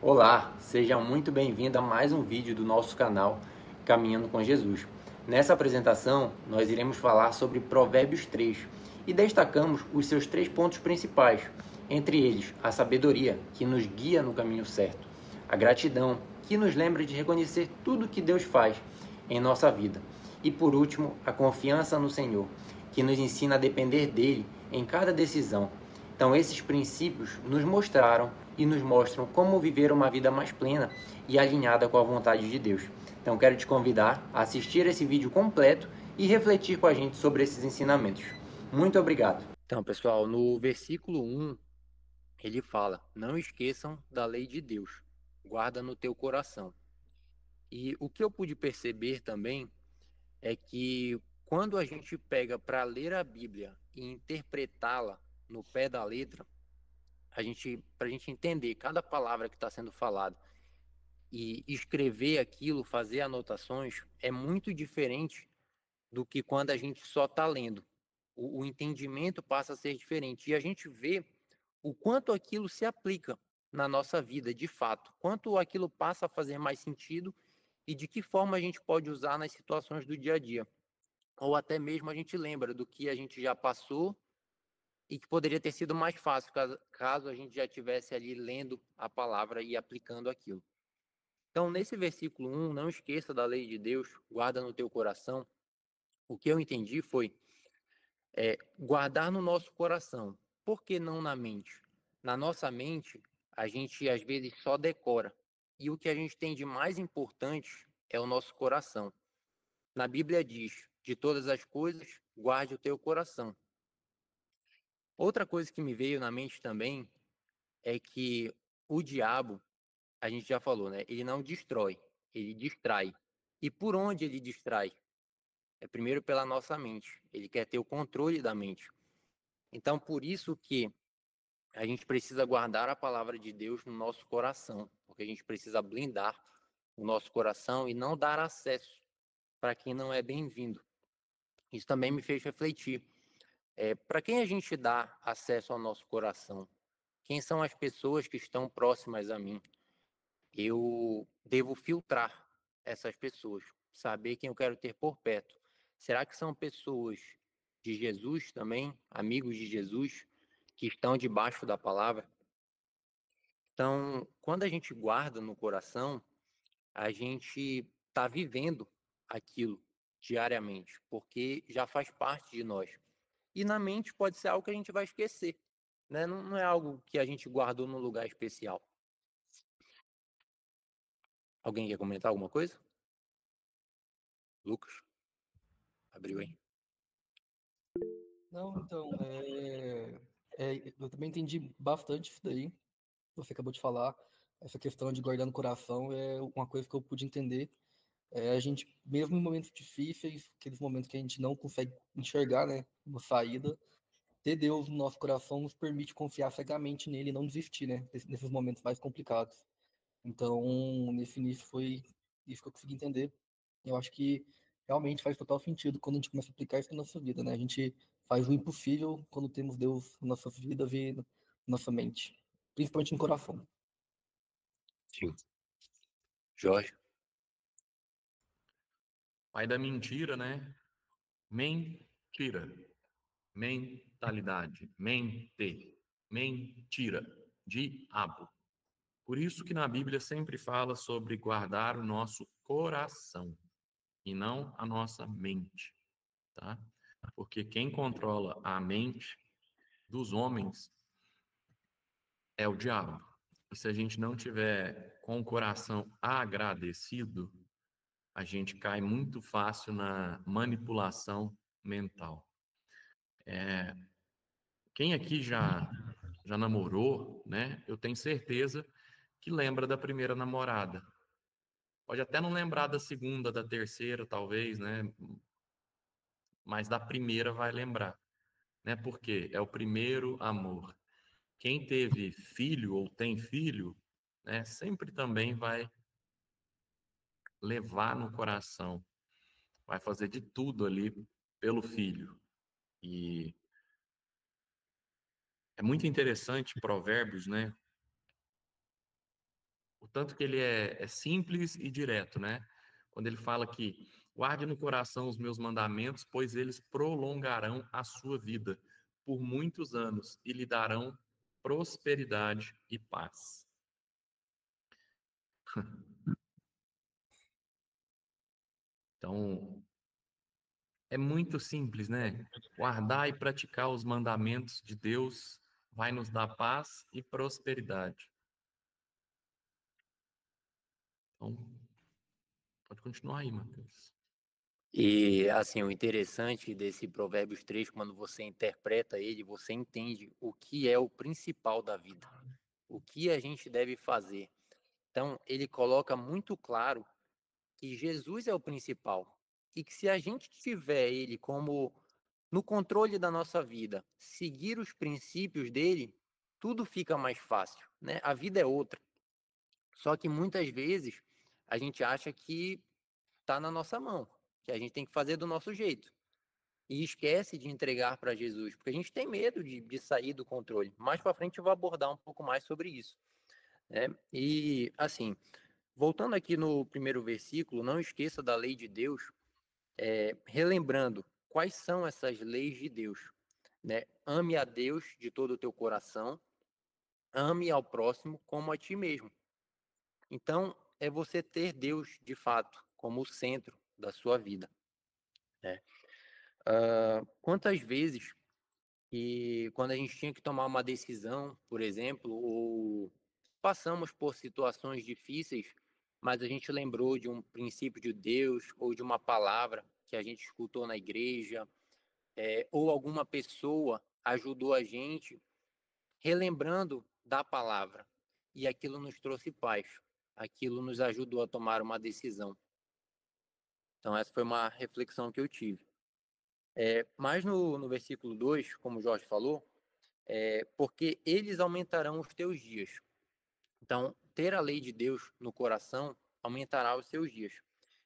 Olá, seja muito bem-vindo a mais um vídeo do nosso canal Caminhando com Jesus. Nessa apresentação, nós iremos falar sobre Provérbios 3 e destacamos os seus 3 pontos principais, entre eles a sabedoria, que nos guia no caminho certo, a gratidão, que nos lembra de reconhecer tudo que Deus faz em nossa vida, e por último, a confiança no Senhor, que nos ensina a depender dele em cada decisão. Então, esses princípios nos mostraram e nos mostram como viver uma vida mais plena e alinhada com a vontade de Deus. Então, quero te convidar a assistir esse vídeo completo e refletir com a gente sobre esses ensinamentos. Muito obrigado. Então, pessoal, no versículo 1, ele fala: Não esqueçam da lei de Deus, guarda no teu coração. E o que eu pude perceber também é que quando a gente pega para ler a Bíblia e interpretá-la no pé da letra, para a gente entender cada palavra que está sendo falada e escrever aquilo, fazer anotações, é muito diferente do que quando a gente só está lendo. O entendimento passa a ser diferente e a gente vê o quanto aquilo se aplica na nossa vida, de fato, quanto aquilo passa a fazer mais sentido e de que forma a gente pode usar nas situações do dia a dia. Ou até mesmo a gente lembra do que a gente já passou e que poderia ter sido mais fácil caso a gente já tivesse ali lendo a palavra e aplicando aquilo. Então, nesse versículo 1, não esqueça da lei de Deus, guarda no teu coração. O que eu entendi foi guardar no nosso coração. Por que não na mente? Na nossa mente, a gente às vezes só decora. E o que a gente tem de mais importante é o nosso coração. Na Bíblia diz: de todas as coisas, guarde o teu coração. Outra coisa que me veio na mente também é que o diabo, a gente já falou, né? Ele não destrói, ele distrai. E por onde ele distrai? É primeiro pela nossa mente. Ele quer ter o controle da mente. Então, por isso que a gente precisa guardar a palavra de Deus no nosso coração, porque a gente precisa blindar o nosso coração e não dar acesso para quem não é bem-vindo. Isso também me fez refletir. Para quem a gente dá acesso ao nosso coração? Quem são as pessoas que estão próximas a mim? Eu devo filtrar essas pessoas, saber quem eu quero ter por perto. Será que são pessoas de Jesus também, amigos de Jesus, que estão debaixo da palavra? Então, quando a gente guarda no coração, a gente está vivendo aquilo diariamente, porque já faz parte de nós. E na mente pode ser algo que a gente vai esquecer, né? Não é algo que a gente guardou num lugar especial. Alguém quer comentar alguma coisa? Lucas, abriu aí. Não, então, eu também entendi bastante isso daí, que você acabou de falar. Essa questão de guardar no coração é uma coisa que eu pude entender. A gente, mesmo em momentos difíceis, aqueles momentos que a gente não consegue enxergar, né, uma saída, ter Deus no nosso coração nos permite confiar cegamente nele e não desistir, né, nesses momentos mais complicados. Então, nesse início foi isso que eu consegui entender. Eu acho que realmente faz total sentido quando a gente começa a aplicar isso na nossa vida, né? A gente faz o impossível quando temos Deus na nossa vida e na nossa mente, principalmente no coração. Sim. Jorge. Pai da mentira, né? Mentira. Mentalidade. Mente. Mentira. Diabo. Por isso que na Bíblia sempre fala sobre guardar o nosso coração e não a nossa mente, tá? Porque quem controla a mente dos homens é o diabo. E se a gente não tiver com o coração agradecido, a gente cai muito fácil na manipulação mental. Quem aqui já namorou, né? Eu tenho certeza que lembra da primeira namorada. Pode até não lembrar da segunda, da terceira, talvez, né? Mas da primeira vai lembrar, né? Porque é o primeiro amor. Quem teve filho ou tem filho, né? Sempre também vai levar no coração, vai fazer de tudo ali pelo filho. E é muito interessante Provérbios, né? tanto que ele é simples e direto, né? Quando ele fala que guarde no coração os meus mandamentos, pois eles prolongarão a sua vida por muitos anos e lhe darão prosperidade e paz. Então, é muito simples, né? Guardar e praticar os mandamentos de Deus vai nos dar paz e prosperidade. Então, pode continuar aí, Matheus. E assim, o interessante desse Provérbios 3, quando você interpreta ele, você entende o que é o principal da vida, o que a gente deve fazer. Então, ele coloca muito claro que Jesus é o principal e que se a gente tiver ele como no controle da nossa vida, seguir os princípios dele, tudo fica mais fácil, né? A vida é outra. Só que muitas vezes a gente acha que está na nossa mão, que a gente tem que fazer do nosso jeito. E esquece de entregar para Jesus, porque a gente tem medo de sair do controle. Mais para frente eu vou abordar um pouco mais sobre isso, né? E assim, voltando aqui no primeiro versículo, não esqueça da lei de Deus, relembrando quais são essas leis de Deus, né? Ame a Deus de todo o teu coração, ame ao próximo como a ti mesmo. Então, é você ter Deus de fato como o centro da sua vida, né? Quantas vezes que quando a gente tinha que tomar uma decisão, por exemplo, ou passamos por situações difíceis, mas a gente lembrou de um princípio de Deus ou de uma palavra que a gente escutou na igreja, ou alguma pessoa ajudou a gente, relembrando da palavra, e aquilo nos trouxe paz, aquilo nos ajudou a tomar uma decisão. Então, essa foi uma reflexão que eu tive. Mas no versículo 2, como o Jorge falou, porque eles aumentarão os teus dias. Então, ter a lei de Deus no coração aumentará os seus dias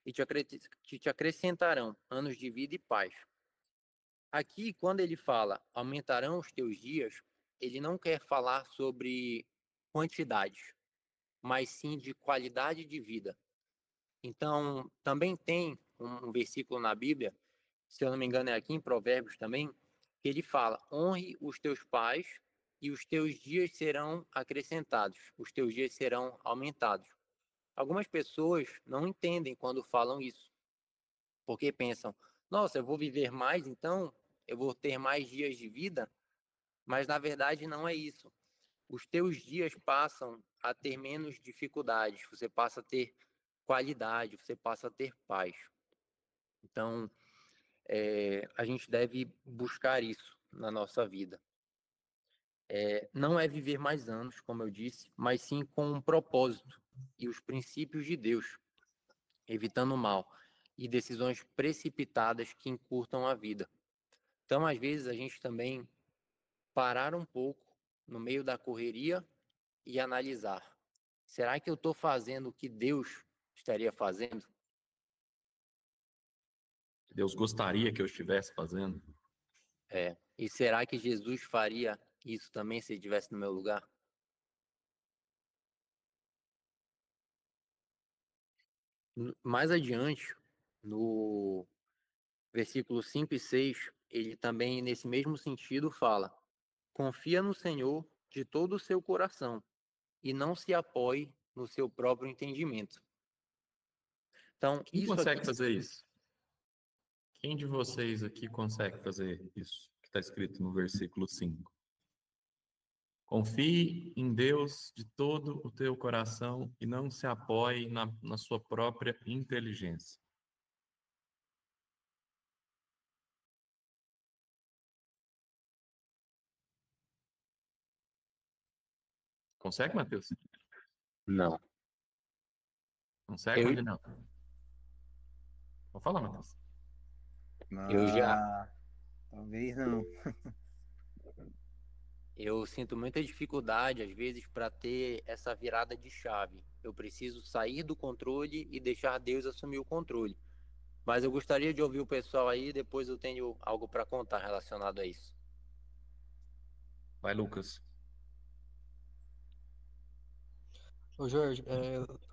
e te acrescentarão anos de vida e paz. Aqui, quando ele fala aumentarão os teus dias, ele não quer falar sobre quantidade, mas sim de qualidade de vida. Então, também tem um versículo na Bíblia, se eu não me engano é aqui em Provérbios também, que ele fala: honre os teus pais e os teus dias serão acrescentados, os teus dias serão aumentados. Algumas pessoas não entendem quando falam isso, porque pensam: nossa, eu vou viver mais, então eu vou ter mais dias de vida, mas na verdade não é isso. Os teus dias passam a ter menos dificuldades, você passa a ter qualidade, você passa a ter paz. Então, a gente deve buscar isso na nossa vida. Não é viver mais anos, como eu disse, mas sim com um propósito e os princípios de Deus, evitando o mal e decisões precipitadas que encurtam a vida. Então, às vezes, a gente também parar um pouco no meio da correria e analisar: será que eu estou fazendo o que Deus estaria fazendo? Deus gostaria que eu estivesse fazendo. E será que Jesus faria isso também se ele estivesse no meu lugar? Mais adiante, no versículo 5 e 6, ele também, nesse mesmo sentido, fala: confia no Senhor de todo o seu coração e não se apoie no seu próprio entendimento. Então, Quem isso aqui. consegue fazer isso? Quem de vocês aqui consegue fazer isso que está escrito no versículo 5? Confie em Deus de todo o teu coração e não se apoie na sua própria inteligência. Consegue, Matheus? Não. Consegue, Eu, Marinão? Vou falar, Matheus. eu já Ah, talvez não. eu sinto muita dificuldade, às vezes, para ter essa virada de chave. Eu preciso sair do controle e deixar Deus assumir o controle. Mas eu gostaria de ouvir o pessoal aí, depois eu tenho algo para contar relacionado a isso. Vai, Lucas. Ô Jorge,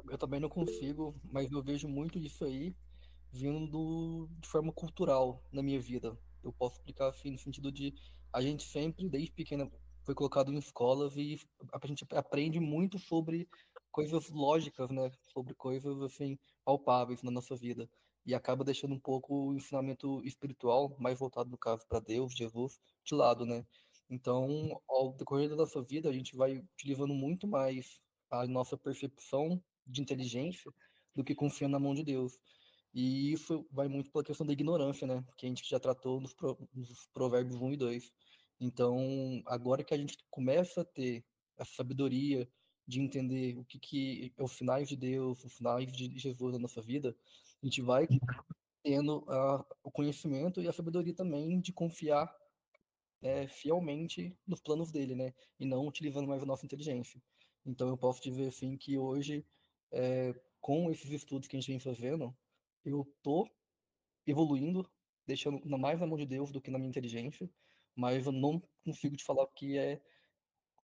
eu também não consigo, mas eu vejo muito disso aí vindo de forma cultural na minha vida. Eu posso explicar assim, no sentido de a gente sempre, desde pequena, foi colocado em escolas e a gente aprende muito sobre coisas lógicas, né? Sobre coisas assim palpáveis na nossa vida e acaba deixando um pouco o ensinamento espiritual, mais voltado no caso para Deus, Jesus, de lado, né? Então, ao decorrer da nossa vida, a gente vai utilizando muito mais a nossa percepção de inteligência do que confiando na mão de Deus. E isso vai muito pela questão da ignorância, né? Que a gente já tratou nos provérbios 1 e 2. Então, agora que a gente começa a ter a sabedoria de entender o que é os sinais de Deus, os sinais de Jesus na nossa vida, a gente vai tendo o conhecimento e a sabedoria também de confiar fielmente nos planos dele, né? E não utilizando mais a nossa inteligência. Então, eu posso dizer assim que hoje, com esses estudos que a gente vem fazendo, eu tô evoluindo, deixando mais na mão de Deus do que na minha inteligência, mas eu não consigo te falar que é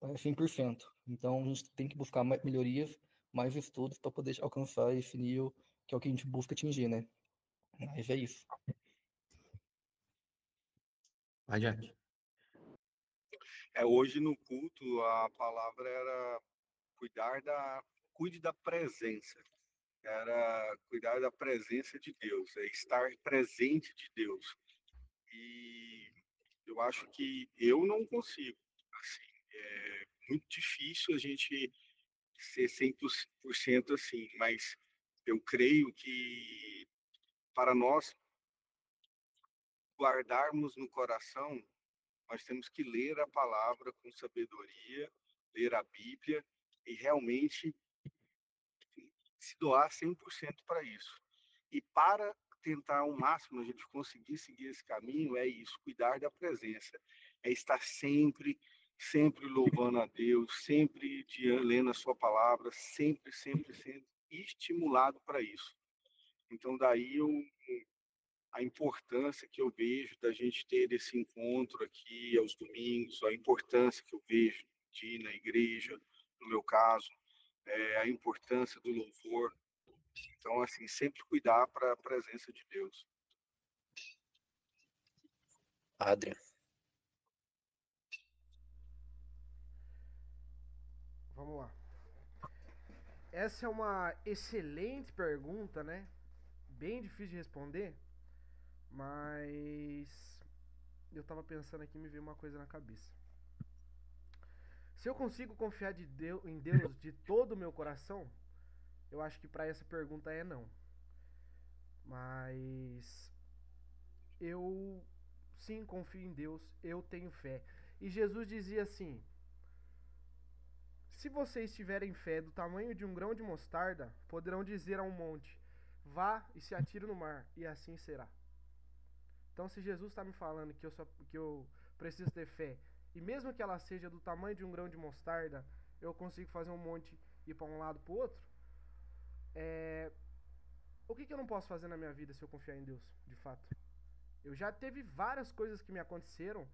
100%. Então a gente tem que buscar mais melhorias, mais estudos para poder alcançar esse nível que é o que a gente busca atingir, né? Mas é isso. Vai, Jack. Hoje no culto a palavra era cuide da presença. Era cuidar da presença de Deus, estar presente de Deus. E eu acho que eu não consigo. Assim, é muito difícil a gente ser 100% assim, mas eu creio que para nós guardarmos no coração, nós temos que ler a palavra com sabedoria, ler a Bíblia e realmente se doar 100% para isso. E para tentar ao máximo a gente conseguir seguir esse caminho, é isso, cuidar da presença. É estar sempre louvando a Deus, sempre lendo a sua palavra, sempre sendo estimulado para isso. Então, daí a importância que eu vejo da gente ter esse encontro aqui aos domingos, a importância que eu vejo de ir na igreja, no meu caso, a importância do louvor. Então, assim, sempre cuidar para a presença de Deus. Adrian. Vamos lá. Essa é uma excelente pergunta, né? Bem difícil de responder, mas eu tava pensando aqui e me veio uma coisa na cabeça. Se eu consigo confiar em Deus de todo o meu coração, eu acho que para essa pergunta é não. Mas eu sim confio em Deus, eu tenho fé. E Jesus dizia assim: se vocês tiverem fé do tamanho de um grão de mostarda, poderão dizer a um monte: vá e se atire no mar, e assim será. Então, se Jesus está me falando que eu preciso ter fé, e mesmo que ela seja do tamanho de um grão de mostarda, eu consigo fazer um monte e ir para um lado para o outro, o que eu não posso fazer na minha vida se eu confiar em Deus, de fato? Eu já teve várias coisas que me aconteceram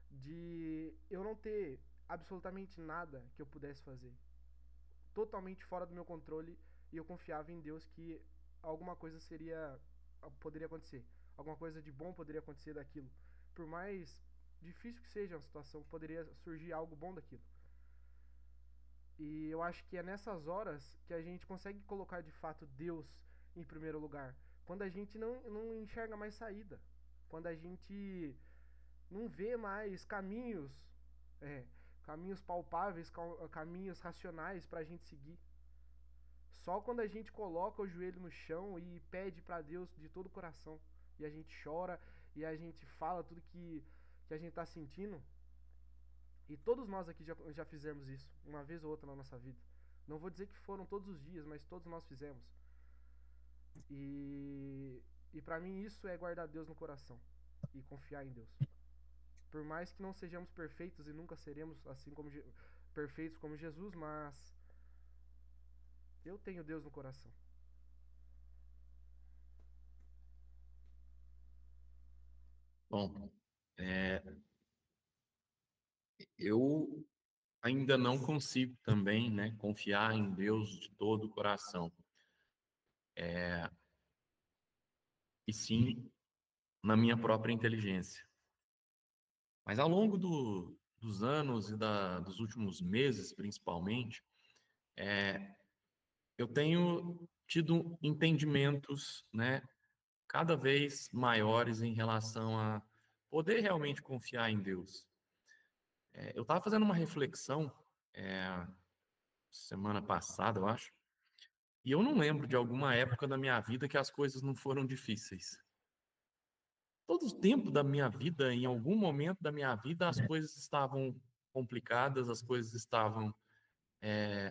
de eu não ter absolutamente nada que eu pudesse fazer. Totalmente fora do meu controle, e eu confiava em Deus que alguma coisa poderia acontecer. Alguma coisa de bom poderia acontecer daquilo. Por mais difícil que seja a situação, poderia surgir algo bom daquilo. E eu acho que é nessas horas que a gente consegue colocar de fato Deus em primeiro lugar. Quando a gente não enxerga mais saída. Quando a gente não vê mais caminhos palpáveis, caminhos racionais pra gente seguir. Só quando a gente coloca o joelho no chão e pede pra Deus de todo o coração, e a gente chora, e a gente fala tudo que a gente tá sentindo. E todos nós aqui já fizemos isso, uma vez ou outra na nossa vida. Não vou dizer que foram todos os dias, mas todos nós fizemos. E para mim isso é guardar Deus no coração e confiar em Deus. Por mais que não sejamos perfeitos e nunca seremos assim como perfeitos como Jesus, mas eu tenho Deus no coração. Bom, eu ainda não consigo também, né, confiar em Deus de todo o coração. E sim na minha própria inteligência. Mas ao longo dos anos e dos últimos meses, principalmente, eu tenho tido entendimentos, né, cada vez maiores em relação a poder realmente confiar em Deus. Eu estava fazendo uma reflexão semana passada, eu acho, e eu não lembro de alguma época da minha vida que as coisas não foram difíceis. Todo o tempo da minha vida, em algum momento da minha vida, as coisas estavam complicadas, as coisas estavam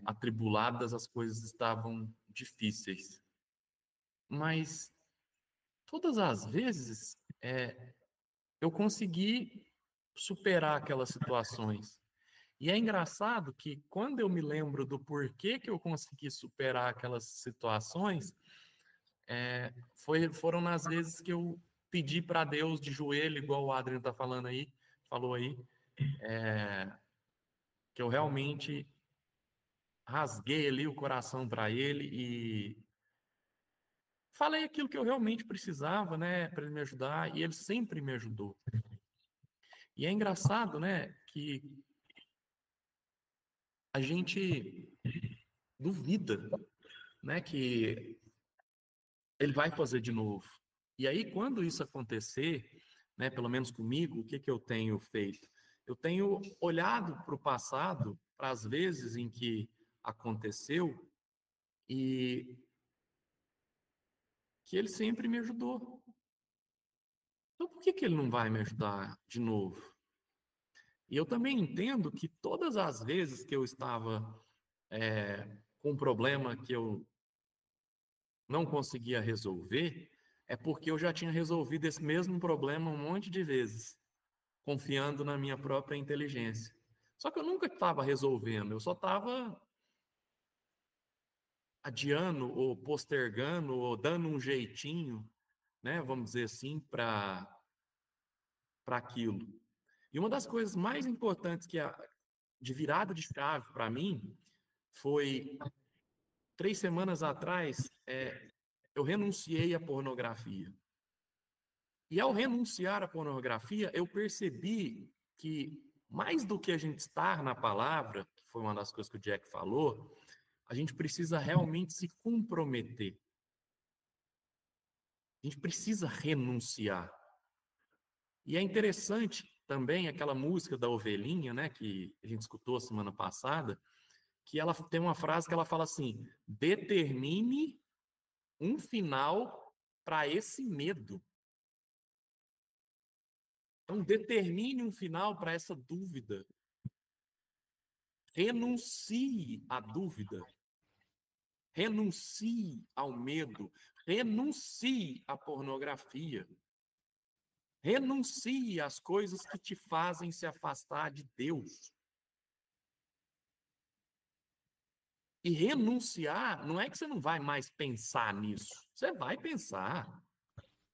atribuladas, as coisas estavam difíceis. Mas todas as vezes eu consegui superar aquelas situações. E é engraçado que quando eu me lembro do porquê que eu consegui superar aquelas situações, foram nas vezes que eu pedi para Deus de joelho, igual o Adriano tá falando aí, falou aí, que eu realmente rasguei ali o coração para ele e falei aquilo que eu realmente precisava, né, para ele me ajudar, e ele sempre me ajudou. E é engraçado, né, que a gente duvida, né, que ele vai fazer de novo. E aí, quando isso acontecer, né, pelo menos comigo, o que que eu tenho feito? Eu tenho olhado para o passado, para as vezes em que aconteceu, e que ele sempre me ajudou. Então, por que que ele não vai me ajudar de novo? E eu também entendo que todas as vezes que eu estava com um problema que eu não conseguia resolver, é porque eu já tinha resolvido esse mesmo problema um monte de vezes, confiando na minha própria inteligência. Só que eu nunca estava resolvendo, eu só estava adiando ou postergando ou dando um jeitinho, né, vamos dizer assim, para aquilo. E uma das coisas mais importantes de virada de chave para mim foi 3 semanas atrás, eu renunciei à pornografia. E ao renunciar à pornografia, eu percebi que, mais do que a gente estar na palavra, que foi uma das coisas que o Jack falou, a gente precisa realmente se comprometer. A gente precisa renunciar. E é interessante também aquela música da ovelhinha, né, que a gente escutou semana passada, que ela tem uma frase que ela fala assim: determine um final para esse medo. Então, determine um final para essa dúvida. Renuncie à dúvida. Renuncie ao medo. Renuncie à pornografia. Renuncie às coisas que te fazem se afastar de Deus. E renunciar não é que você não vai mais pensar nisso. Você vai pensar.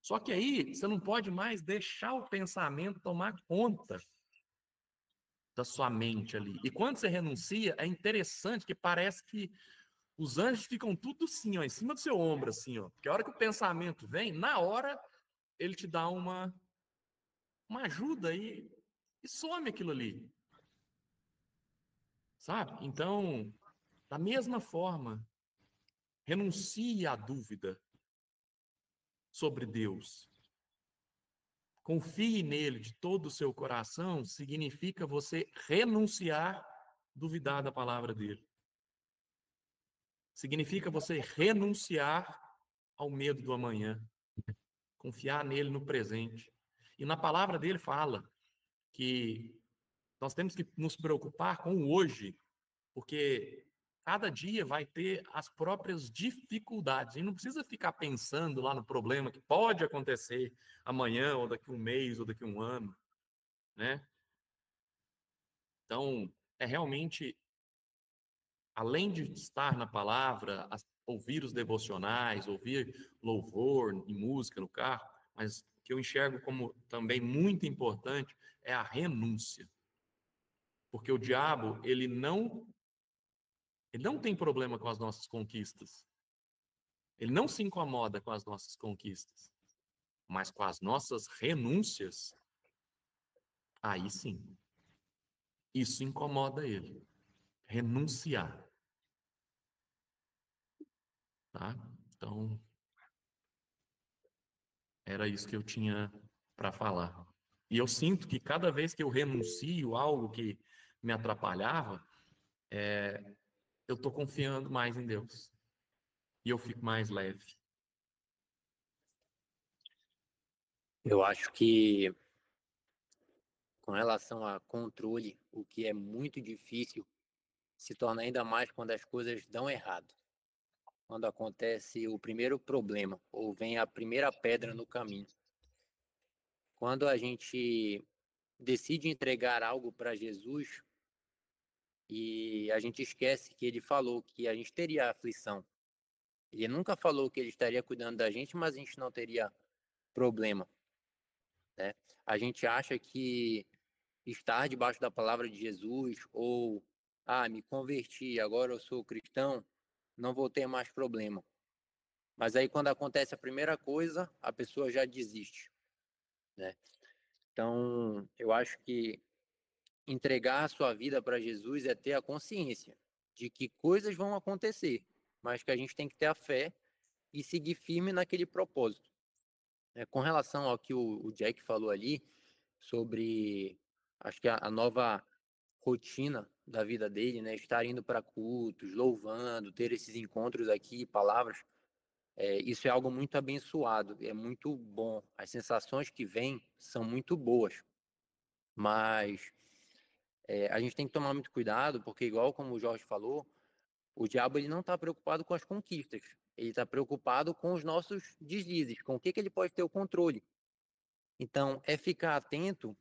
Só que aí você não pode mais deixar o pensamento tomar conta da sua mente ali. E quando você renuncia, é interessante que parece que os anjos ficam tudo assim, ó, em cima do seu ombro, assim, ó. Porque a hora que o pensamento vem, na hora ele te dá uma ajuda e some aquilo ali. Sabe? Então, da mesma forma, renuncie à dúvida sobre Deus. Confie nele de todo o seu coração significa você renunciar, duvidar da palavra dele. Significa você renunciar ao medo do amanhã. Confiar nele no presente. E na palavra dele fala que nós temos que nos preocupar com o hoje, porque cada dia vai ter as próprias dificuldades. E não precisa ficar pensando lá no problema que pode acontecer amanhã, ou daqui a um mês, ou daqui a um ano, né? Então, é realmente, além de estar na palavra, ouvir os devocionais, ouvir louvor e música no carro, mas o que eu enxergo como também muito importante é a renúncia. Porque o diabo, ele não tem problema com as nossas conquistas. Ele não se incomoda com as nossas conquistas. Mas com as nossas renúncias, aí sim. Isso incomoda ele. Renunciar. Tá? Então, era isso que eu tinha para falar. E eu sinto que cada vez que eu renuncio algo que me atrapalhava, eu estou confiando mais em Deus. E eu fico mais leve. Eu acho que, com relação a controle, o que é muito difícil se torna ainda mais quando as coisas dão errado. Quando acontece o primeiro problema, ou vem a primeira pedra no caminho. Quando a gente decide entregar algo para Jesus e a gente esquece que ele falou que a gente teria aflição. Ele nunca falou que ele estaria cuidando da gente, mas a gente não teria problema, né? A gente acha que estar debaixo da palavra de Jesus ou me converti, agora eu sou cristão, não vou ter mais problema. Mas aí quando acontece a primeira coisa, a pessoa já desiste, né? Então, eu acho que entregar a sua vida para Jesus é ter a consciência de que coisas vão acontecer, mas que a gente tem que ter a fé e seguir firme naquele propósito. Com relação ao que o Jack falou ali, sobre, acho que a nova rotina da vida dele, né? Estar indo para cultos, louvando, ter esses encontros aqui, palavras, isso é algo muito abençoado, é muito bom. As sensações que vêm são muito boas, mas a gente tem que tomar muito cuidado, porque igual como o Jorge falou, o diabo ele não está preocupado com as conquistas, ele está preocupado com os nossos deslizes, com o que ele pode ter o controle. Então, é ficar atento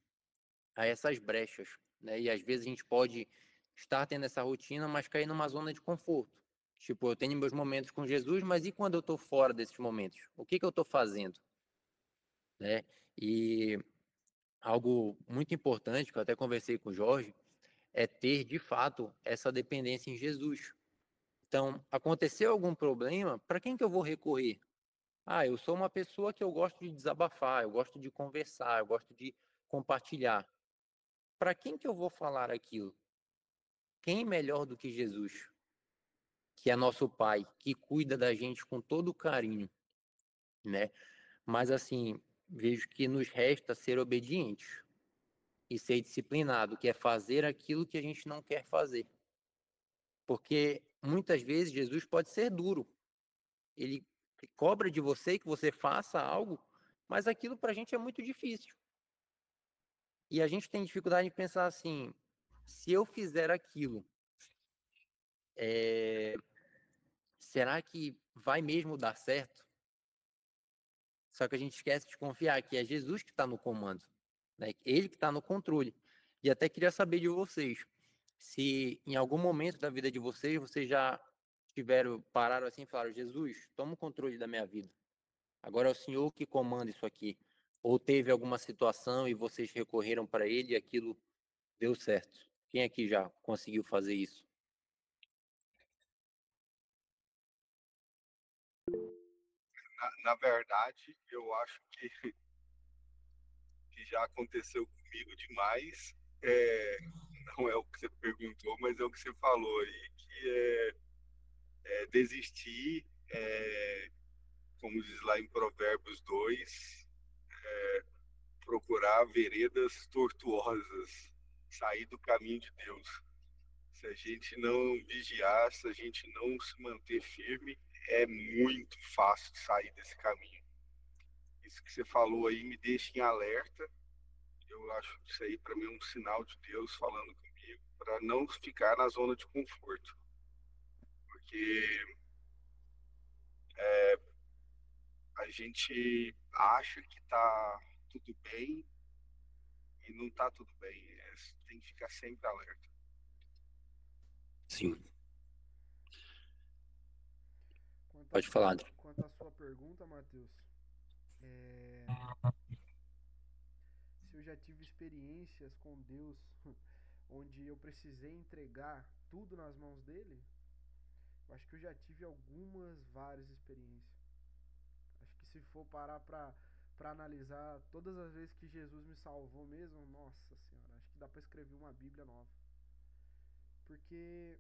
a essas brechas, né? E às vezes a gente pode estar tendo essa rotina, mas cair numa zona de conforto. Tipo, eu tenho meus momentos com Jesus, mas e quando eu estou fora desses momentos? O que eu estou fazendo? Né? E algo muito importante, que eu até conversei com o Jorge, é ter, de fato, essa dependência em Jesus. Então, aconteceu algum problema, para quem que eu vou recorrer? Eu sou uma pessoa que eu gosto de desabafar, eu gosto de conversar, eu gosto de compartilhar. Para quem que eu vou falar aquilo? Quem melhor do que Jesus, que é nosso Pai, que cuida da gente com todo carinho, né? Mas assim, vejo que nos resta ser obedientes e ser disciplinado, que é fazer aquilo que a gente não quer fazer. Porque muitas vezes Jesus pode ser duro. Ele cobra de você que você faça algo, mas aquilo para a gente é muito difícil. E a gente tem dificuldade em pensar assim, se eu fizer aquilo, será que vai mesmo dar certo? Só que a gente esquece de confiar que é Jesus que está no comando, né? Ele que está no controle. E até queria saber de vocês, se em algum momento da vida de vocês já pararam assim e falaram, Jesus, toma o controle da minha vida. Agora é o Senhor que comanda isso aqui. Ou teve alguma situação e vocês recorreram para Ele e aquilo deu certo. Quem aqui já conseguiu fazer isso? Na verdade, eu acho que já aconteceu comigo demais. Não é o que você perguntou, mas é o que você falou aí, que é desistir, como diz lá em Provérbios 2, procurar veredas tortuosas, sair do caminho de Deus. Se a gente não vigiar, se a gente não se manter firme, é muito fácil de sair desse caminho. Isso que você falou aí me deixa em alerta. Eu acho que isso aí para mim é um sinal de Deus falando comigo para não ficar na zona de conforto, porque a gente acha que tá tudo bem e não tá tudo bem. Tem que ficar sempre alerta. Sim, Quanto à pode falar, sua, André. quanto à sua pergunta, Matheus, se eu já tive experiências com Deus, onde eu precisei entregar tudo nas mãos dele, eu acho que eu já tive várias experiências. Acho que se for parar pra analisar todas as vezes que Jesus me salvou mesmo, nossa senhora, acho que dá pra escrever uma Bíblia nova. Porque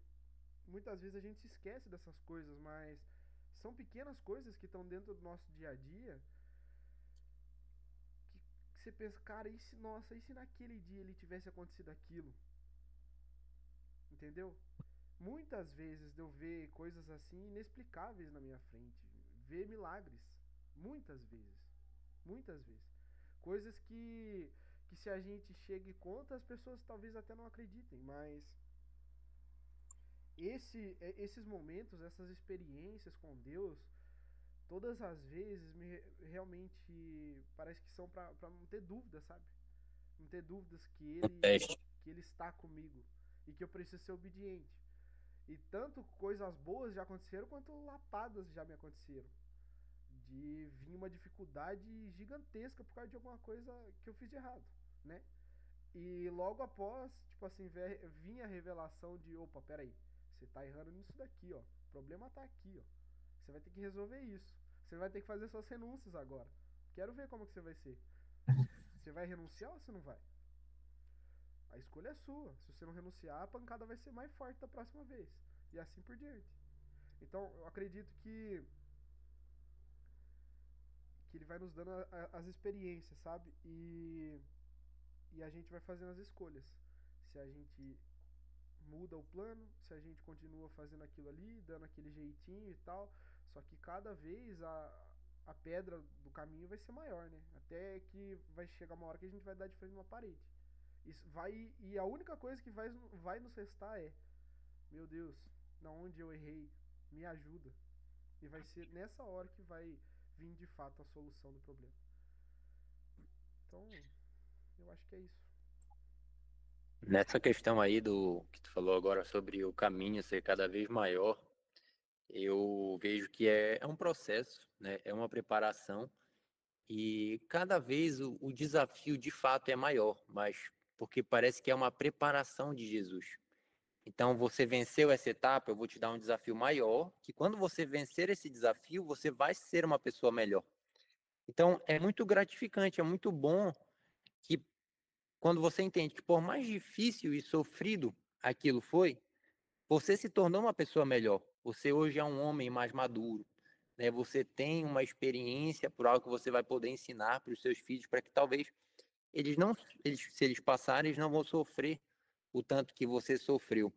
muitas vezes a gente se esquece dessas coisas, mas são pequenas coisas que estão dentro do nosso dia a dia que você pensa, cara, e se naquele dia ele tivesse acontecido aquilo? Entendeu? Muitas vezes eu ver coisas assim inexplicáveis na minha frente, ver milagres, muitas vezes, muitas vezes. Coisas que se a gente chega e conta, as pessoas talvez até não acreditem, mas esses momentos, essas experiências com Deus, todas as vezes realmente parece que são pra não ter dúvida, sabe? Não ter dúvidas Teste. que ele está comigo e que eu preciso ser obediente. E tanto coisas boas já aconteceram quanto lapadas já me aconteceram. De vir uma dificuldade gigantesca por causa de alguma coisa que eu fiz de errado, né? E logo após, tipo assim, vinha a revelação de, opa, peraí, você tá errando nisso daqui, ó. O problema tá aqui, ó. Você vai ter que resolver isso. Você vai ter que fazer suas renúncias agora. Quero ver como que você vai ser. Você vai renunciar ou você não vai? A escolha é sua. Se você não renunciar, a pancada vai ser mais forte da próxima vez. E assim por diante. Então, eu acredito que ele vai nos dando as experiências, sabe? E a gente vai fazendo as escolhas. Se a gente muda o plano, se a gente continua fazendo aquilo ali, dando aquele jeitinho e tal. Só que cada vez a pedra do caminho vai ser maior, né? Até que vai chegar uma hora que a gente vai dar de frente numa parede. E a única coisa que vai nos restar é: meu Deus, na onde eu errei, me ajuda. E vai ser nessa hora que vai vir de fato a solução do problema. Então, eu acho que é isso. Nessa questão aí do que tu falou agora sobre o caminho ser cada vez maior, eu vejo que é um processo, né? É uma preparação e cada vez o desafio de fato é maior, mas porque parece que é uma preparação de Jesus. Então, você venceu essa etapa, eu vou te dar um desafio maior, que quando você vencer esse desafio, você vai ser uma pessoa melhor. Então, é muito gratificante, é muito bom que quando você entende que por mais difícil e sofrido aquilo foi, você se tornou uma pessoa melhor. Você hoje é um homem mais maduro, né? Você tem uma experiência por algo que você vai poder ensinar para os seus filhos, para que talvez se eles passarem, eles não vão sofrer o tanto que você sofreu.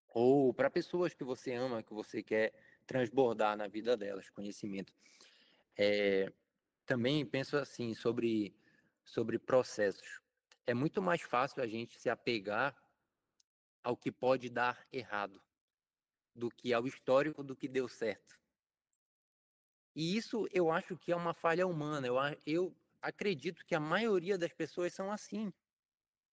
Ou para pessoas que você ama, que você quer transbordar na vida delas, conhecimento. Também penso assim sobre processos. É muito mais fácil a gente se apegar ao que pode dar errado do que ao histórico do que deu certo. E isso eu acho que é uma falha humana. Eu acredito que a maioria das pessoas são assim.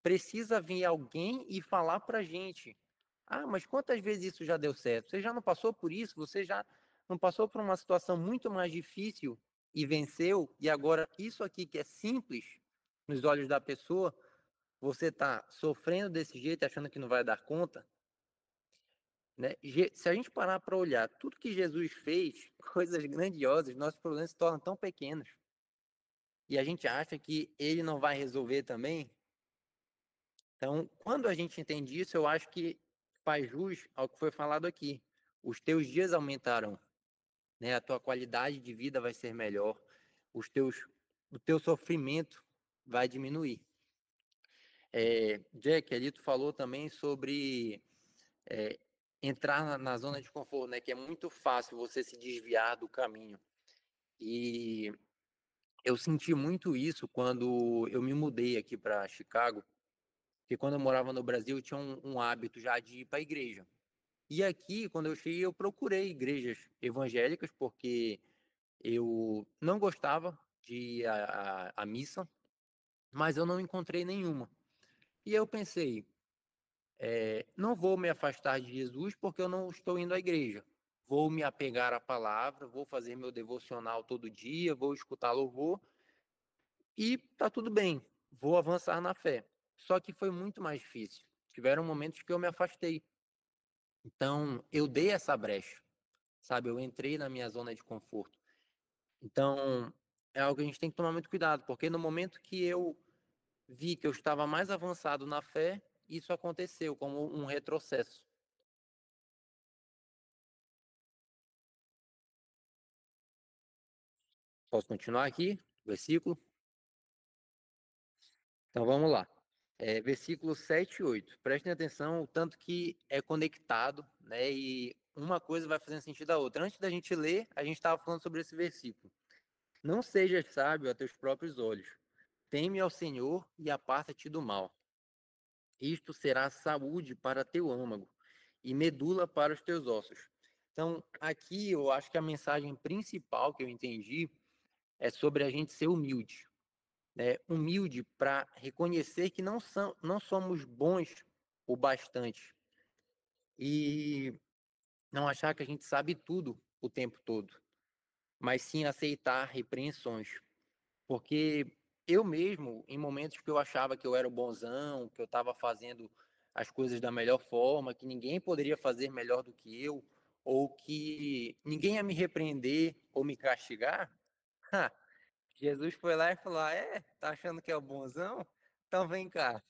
Precisa vir alguém e falar pra gente: ah, mas quantas vezes isso já deu certo? Você já não passou por isso? Você já não passou por uma situação muito mais difícil e venceu? E agora isso aqui que é simples nos olhos da pessoa, você está sofrendo desse jeito, achando que não vai dar conta? Né? Se a gente parar para olhar tudo que Jesus fez, coisas grandiosas, nossos problemas se tornam tão pequenos. E a gente acha que ele não vai resolver também. Então, quando a gente entende isso, eu acho que faz jus ao que foi falado aqui. Os teus dias aumentarão, né? A tua qualidade de vida vai ser melhor, o teu sofrimento vai diminuir. Jack, ali tu falou também sobre entrar na zona de conforto, né? Que é muito fácil você se desviar do caminho. E eu senti muito isso quando eu me mudei aqui para Chicago, porque quando eu morava no Brasil eu tinha um hábito já de ir para a igreja. E aqui, quando eu cheguei, eu procurei igrejas evangélicas, porque eu não gostava de ir à missa, mas eu não encontrei nenhuma. E eu pensei, não vou me afastar de Jesus porque eu não estou indo à igreja. Vou me apegar à palavra, vou fazer meu devocional todo dia, vou escutar louvor e tá tudo bem, vou avançar na fé. Só que foi muito mais difícil. tiveram momentos que eu me afastei. Então, eu dei essa brecha, sabe? Eu entrei na minha zona de conforto. Então, é algo que a gente tem que tomar muito cuidado, porque no momento que eu vi que eu estava mais avançado na fé, isso aconteceu como um retrocesso. Posso continuar aqui? Versículo? Então vamos lá. Versículos 7 e 8. Prestem atenção, o tanto que é conectado, né? E uma coisa vai fazendo sentido da outra. Antes da gente ler, a gente estava falando sobre esse versículo. Não sejas sábio a teus próprios olhos. Teme ao Senhor e aparta-te do mal. Isto será saúde para teu âmago e medula para os teus ossos. Então, aqui eu acho que a mensagem principal que eu entendi é sobre a gente ser humilde. Né? Humilde para reconhecer que não somos bons o bastante e não achar que a gente sabe tudo o tempo todo, mas sim aceitar repreensões. Porque eu mesmo, em momentos que eu achava que eu era o bonzão, que eu estava fazendo as coisas da melhor forma, que ninguém poderia fazer melhor do que eu, ou que ninguém ia me repreender ou me castigar, Jesus foi lá e falou: tá achando que é o bonzão? Então vem cá,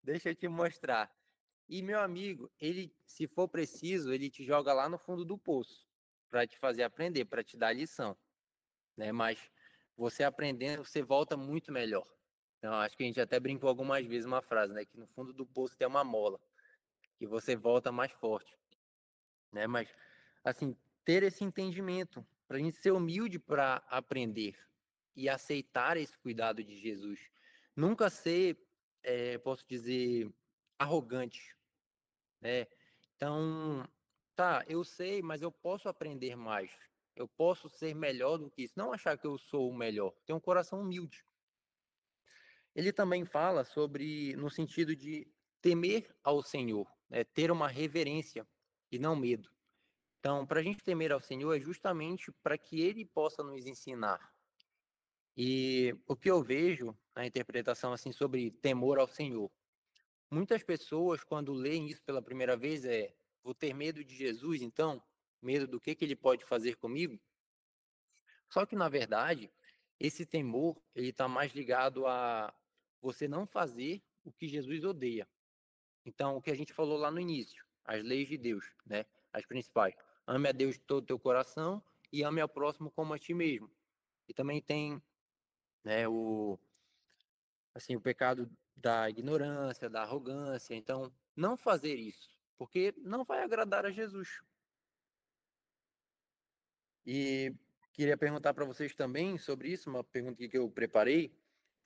deixa eu te mostrar. E meu amigo, ele, se for preciso, ele te joga lá no fundo do poço para te fazer aprender, para te dar lição, né? Mas você aprendendo, você volta muito melhor. Então, acho que a gente até brincou algumas vezes uma frase, né? Que no fundo do poço tem uma mola, que você volta mais forte, né? Mas, assim, ter esse entendimento, para a gente ser humilde para aprender e aceitar esse cuidado de Jesus. Nunca ser, posso dizer, arrogante, né? Então, tá, eu sei, mas eu posso aprender mais. Eu posso ser melhor do que isso. Não achar que eu sou o melhor. Ter um coração humilde. Ele também fala sobre, no sentido de temer ao Senhor, né? Ter uma reverência e não medo. Então, para a gente temer ao Senhor é justamente para que Ele possa nos ensinar. E o que eu vejo na interpretação assim sobre temor ao Senhor, muitas pessoas quando leem isso pela primeira vez vou ter medo de Jesus, então medo do que Ele pode fazer comigo. Só que na verdade esse temor ele está mais ligado a você não fazer o que Jesus odeia. Então o que a gente falou lá no início, as leis de Deus, né? As principais. Ame a Deus de todo o teu coração e ame ao próximo como a ti mesmo. E também tem, né, o pecado da ignorância, da arrogância. Então, não fazer isso, porque não vai agradar a Jesus. E queria perguntar para vocês também sobre isso, uma pergunta que eu preparei,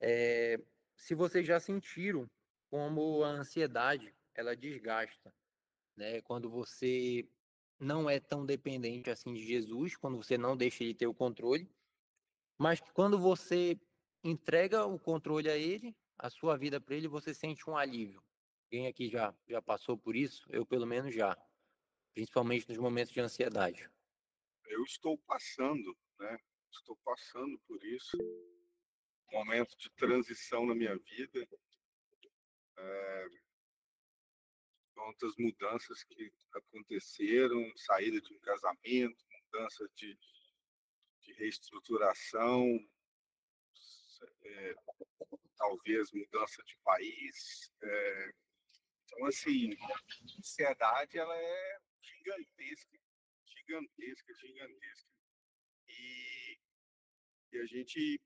é, se vocês já sentiram como a ansiedade, ela desgasta, né? Quando você não é tão dependente assim de Jesus, quando você não deixa ele ter o controle, mas quando você entrega o controle a ele, a sua vida para ele, você sente um alívio. Quem aqui já passou por isso? Eu, pelo menos, já. Principalmente nos momentos de ansiedade. Eu estou passando, né? Estou passando por isso. Momento de transição na minha vida. Quantas mudanças que aconteceram, saída de um casamento, mudança de reestruturação, talvez mudança de país. Então, assim, a ansiedade ela é gigantesca, gigantesca, gigantesca. E, e a gente,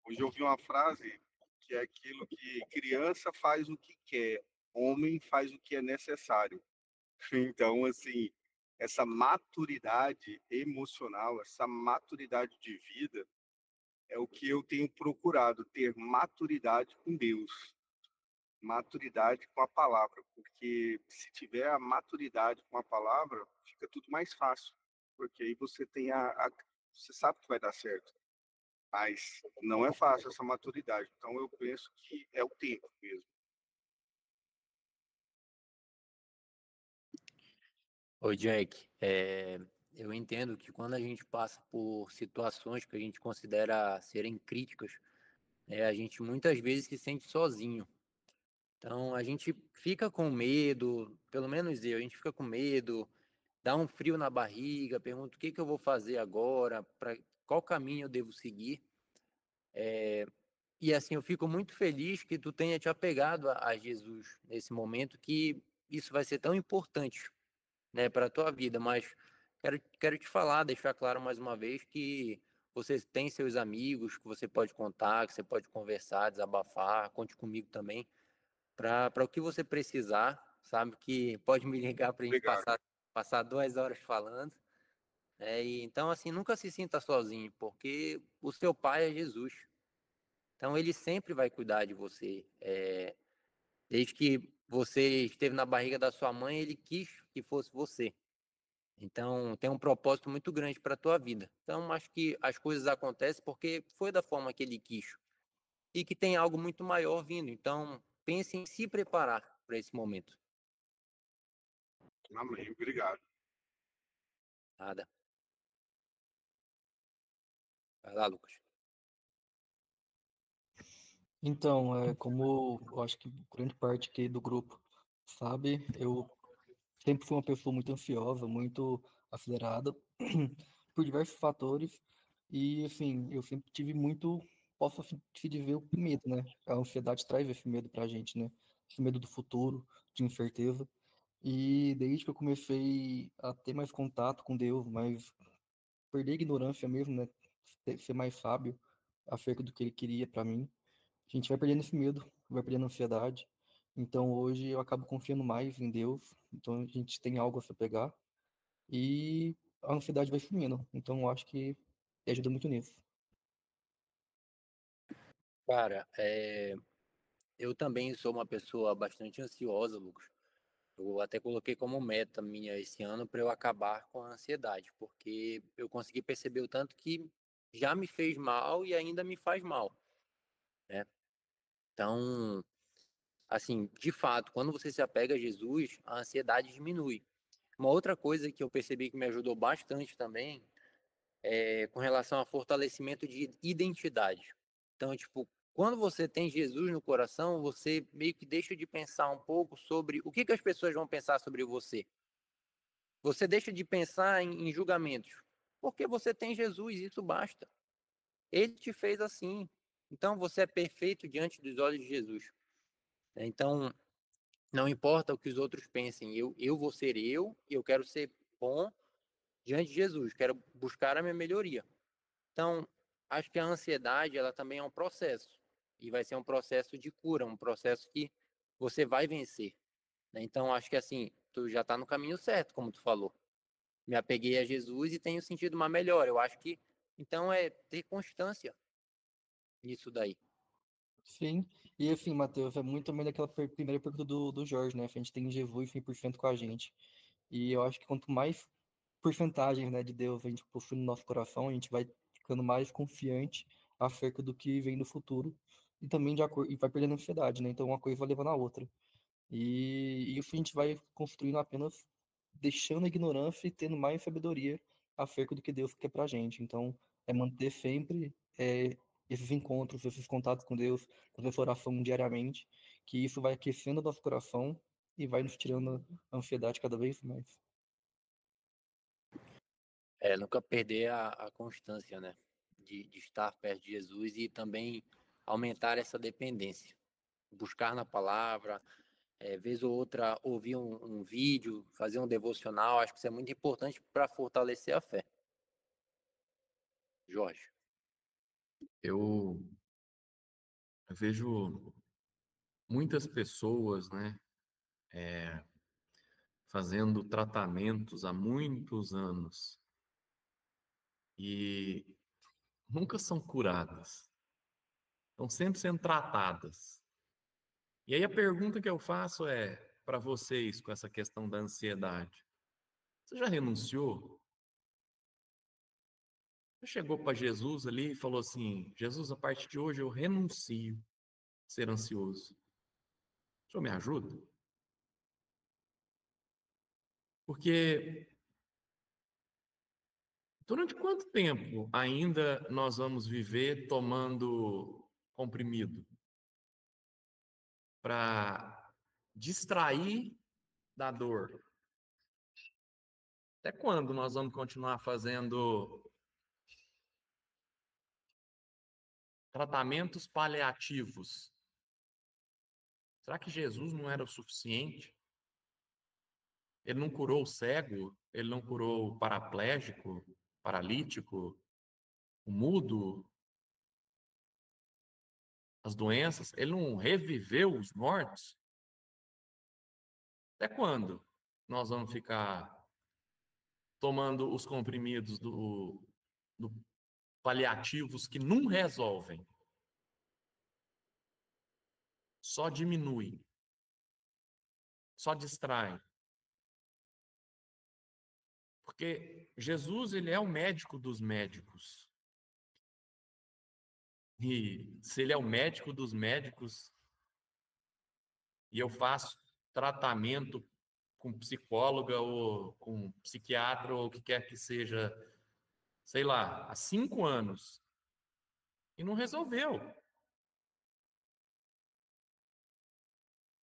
hoje eu ouvi uma frase que é aquilo que criança faz o que quer, homem faz o que é necessário. Então, assim, essa maturidade emocional, essa maturidade de vida é o que eu tenho procurado, ter maturidade com Deus, maturidade com a palavra, porque se tiver a maturidade com a palavra, fica tudo mais fácil, porque aí você tem você sabe que vai dar certo, mas não é fácil essa maturidade. Então eu penso que é o tempo mesmo. Oi, Jack. Eu entendo que quando a gente passa por situações que a gente considera serem críticas, a gente muitas vezes se sente sozinho. Então a gente fica com medo, pelo menos eu, a gente fica com medo, dá um frio na barriga, pergunta o que que eu vou fazer agora, para qual caminho eu devo seguir. E assim, eu fico muito feliz que tu tenha te apegado a Jesus nesse momento, que isso vai ser tão importante, né, para a tua vida. Mas quero te falar, deixar claro mais uma vez que você tem seus amigos que você pode contar, que você pode conversar, desabafar, conte comigo também, para o que você precisar, sabe que pode me ligar para a gente Obrigado. passar 2 horas falando. E, então, assim, nunca se sinta sozinho, porque o seu pai é Jesus. Então, ele sempre vai cuidar de você. Desde que você esteve na barriga da sua mãe, ele quis que fosse você. Então, tem um propósito muito grande para a tua vida. Então, acho que as coisas acontecem porque foi da forma que ele quis. E que tem algo muito maior vindo. Então, pense em se preparar para esse momento. Amém. Obrigado. Nada. Vai lá, Lucas. Então, como eu acho que grande parte aqui do grupo sabe, eu sempre fui uma pessoa muito ansiosa, muito acelerada, por diversos fatores, e assim, eu sempre tive muito, posso assim te dizer, o medo, né? A ansiedade traz esse medo pra gente, né? Esse medo do futuro, de incerteza. E desde que eu comecei a ter mais contato com Deus, mais perder a ignorância mesmo, né? Ser mais sábio acerca do que ele queria pra mim, a gente vai perdendo esse medo, vai perdendo a ansiedade. Então hoje eu acabo confiando mais em Deus, então a gente tem algo a se pegar e a ansiedade vai sumindo. Então eu acho que ajuda muito nisso. Cara, eu também sou uma pessoa bastante ansiosa, Lucas. Eu até coloquei como meta minha esse ano para eu acabar com a ansiedade, porque eu consegui perceber o tanto que já me fez mal e ainda me faz mal, né? Então, assim, de fato, quando você se apega a Jesus, a ansiedade diminui. Uma outra coisa que eu percebi que me ajudou bastante também é com relação a fortalecimento de identidade. Então, tipo, quando você tem Jesus no coração, você meio que deixa de pensar um pouco sobre o que que as pessoas vão pensar sobre você. Você deixa de pensar em julgamentos, porque você tem Jesus, isso basta. Ele te fez assim. Então você é perfeito diante dos olhos de Jesus. Então, não importa o que os outros pensem, eu vou ser eu e eu quero ser bom diante de Jesus, quero buscar a minha melhoria. Então, acho que a ansiedade, ela também é um processo. E vai ser um processo de cura, um processo que você vai vencer, né? Então, acho que assim, tu já está no caminho certo, como tu falou. Me apeguei a Jesus e tenho sentido uma melhora. Eu acho que, então, é ter constância nisso daí. Sim, e assim, Matheus, é muito também daquela primeira pergunta do Jorge, né? A gente tem Jesus 100% com a gente. E eu acho que quanto mais porcentagem, né, de Deus a gente possui no nosso coração, a gente vai ficando mais confiante acerca do que vem no futuro e também de acordo, e vai perdendo ansiedade, né? Então uma coisa vai levando a outra. E isso a gente vai construindo apenas deixando a ignorância e tendo mais sabedoria acerca do que Deus quer pra gente. Então, é manter sempre esses encontros, esses contatos com Deus, fazer essa oração diariamente, que isso vai aquecendo o nosso coração e vai nos tirando a ansiedade cada vez mais. Nunca perder a constância, né? De estar perto de Jesus e também aumentar essa dependência. Buscar na palavra, vez ou outra ouvir um vídeo, fazer um devocional. Acho que isso é muito importante para fortalecer a fé. Jorge. Eu vejo muitas pessoas, né, fazendo tratamentos há muitos anos e nunca são curadas, estão sempre sendo tratadas. E aí a pergunta que eu faço é para vocês com essa questão da ansiedade: você já renunciou? Você chegou para Jesus ali e falou assim: Jesus, a partir de hoje eu renuncio a ser ansioso. O senhor me ajuda? Porque durante quanto tempo ainda nós vamos viver tomando comprimido? para distrair da dor. Até quando nós vamos continuar fazendo tratamentos paliativos? Será que Jesus não era o suficiente? Ele não curou o cego? Ele não curou o paraplégico, paralítico, o mudo, as doenças? Ele não reviveu os mortos? Até quando nós vamos ficar tomando os comprimidos do paliativos que não resolvem? Só diminuem, só distraem. Porque Jesus, ele é o médico dos médicos. E se ele é o médico dos médicos e eu faço tratamento com psicóloga ou com psiquiatra ou o que quer que seja, sei lá, há 5 anos e não resolveu.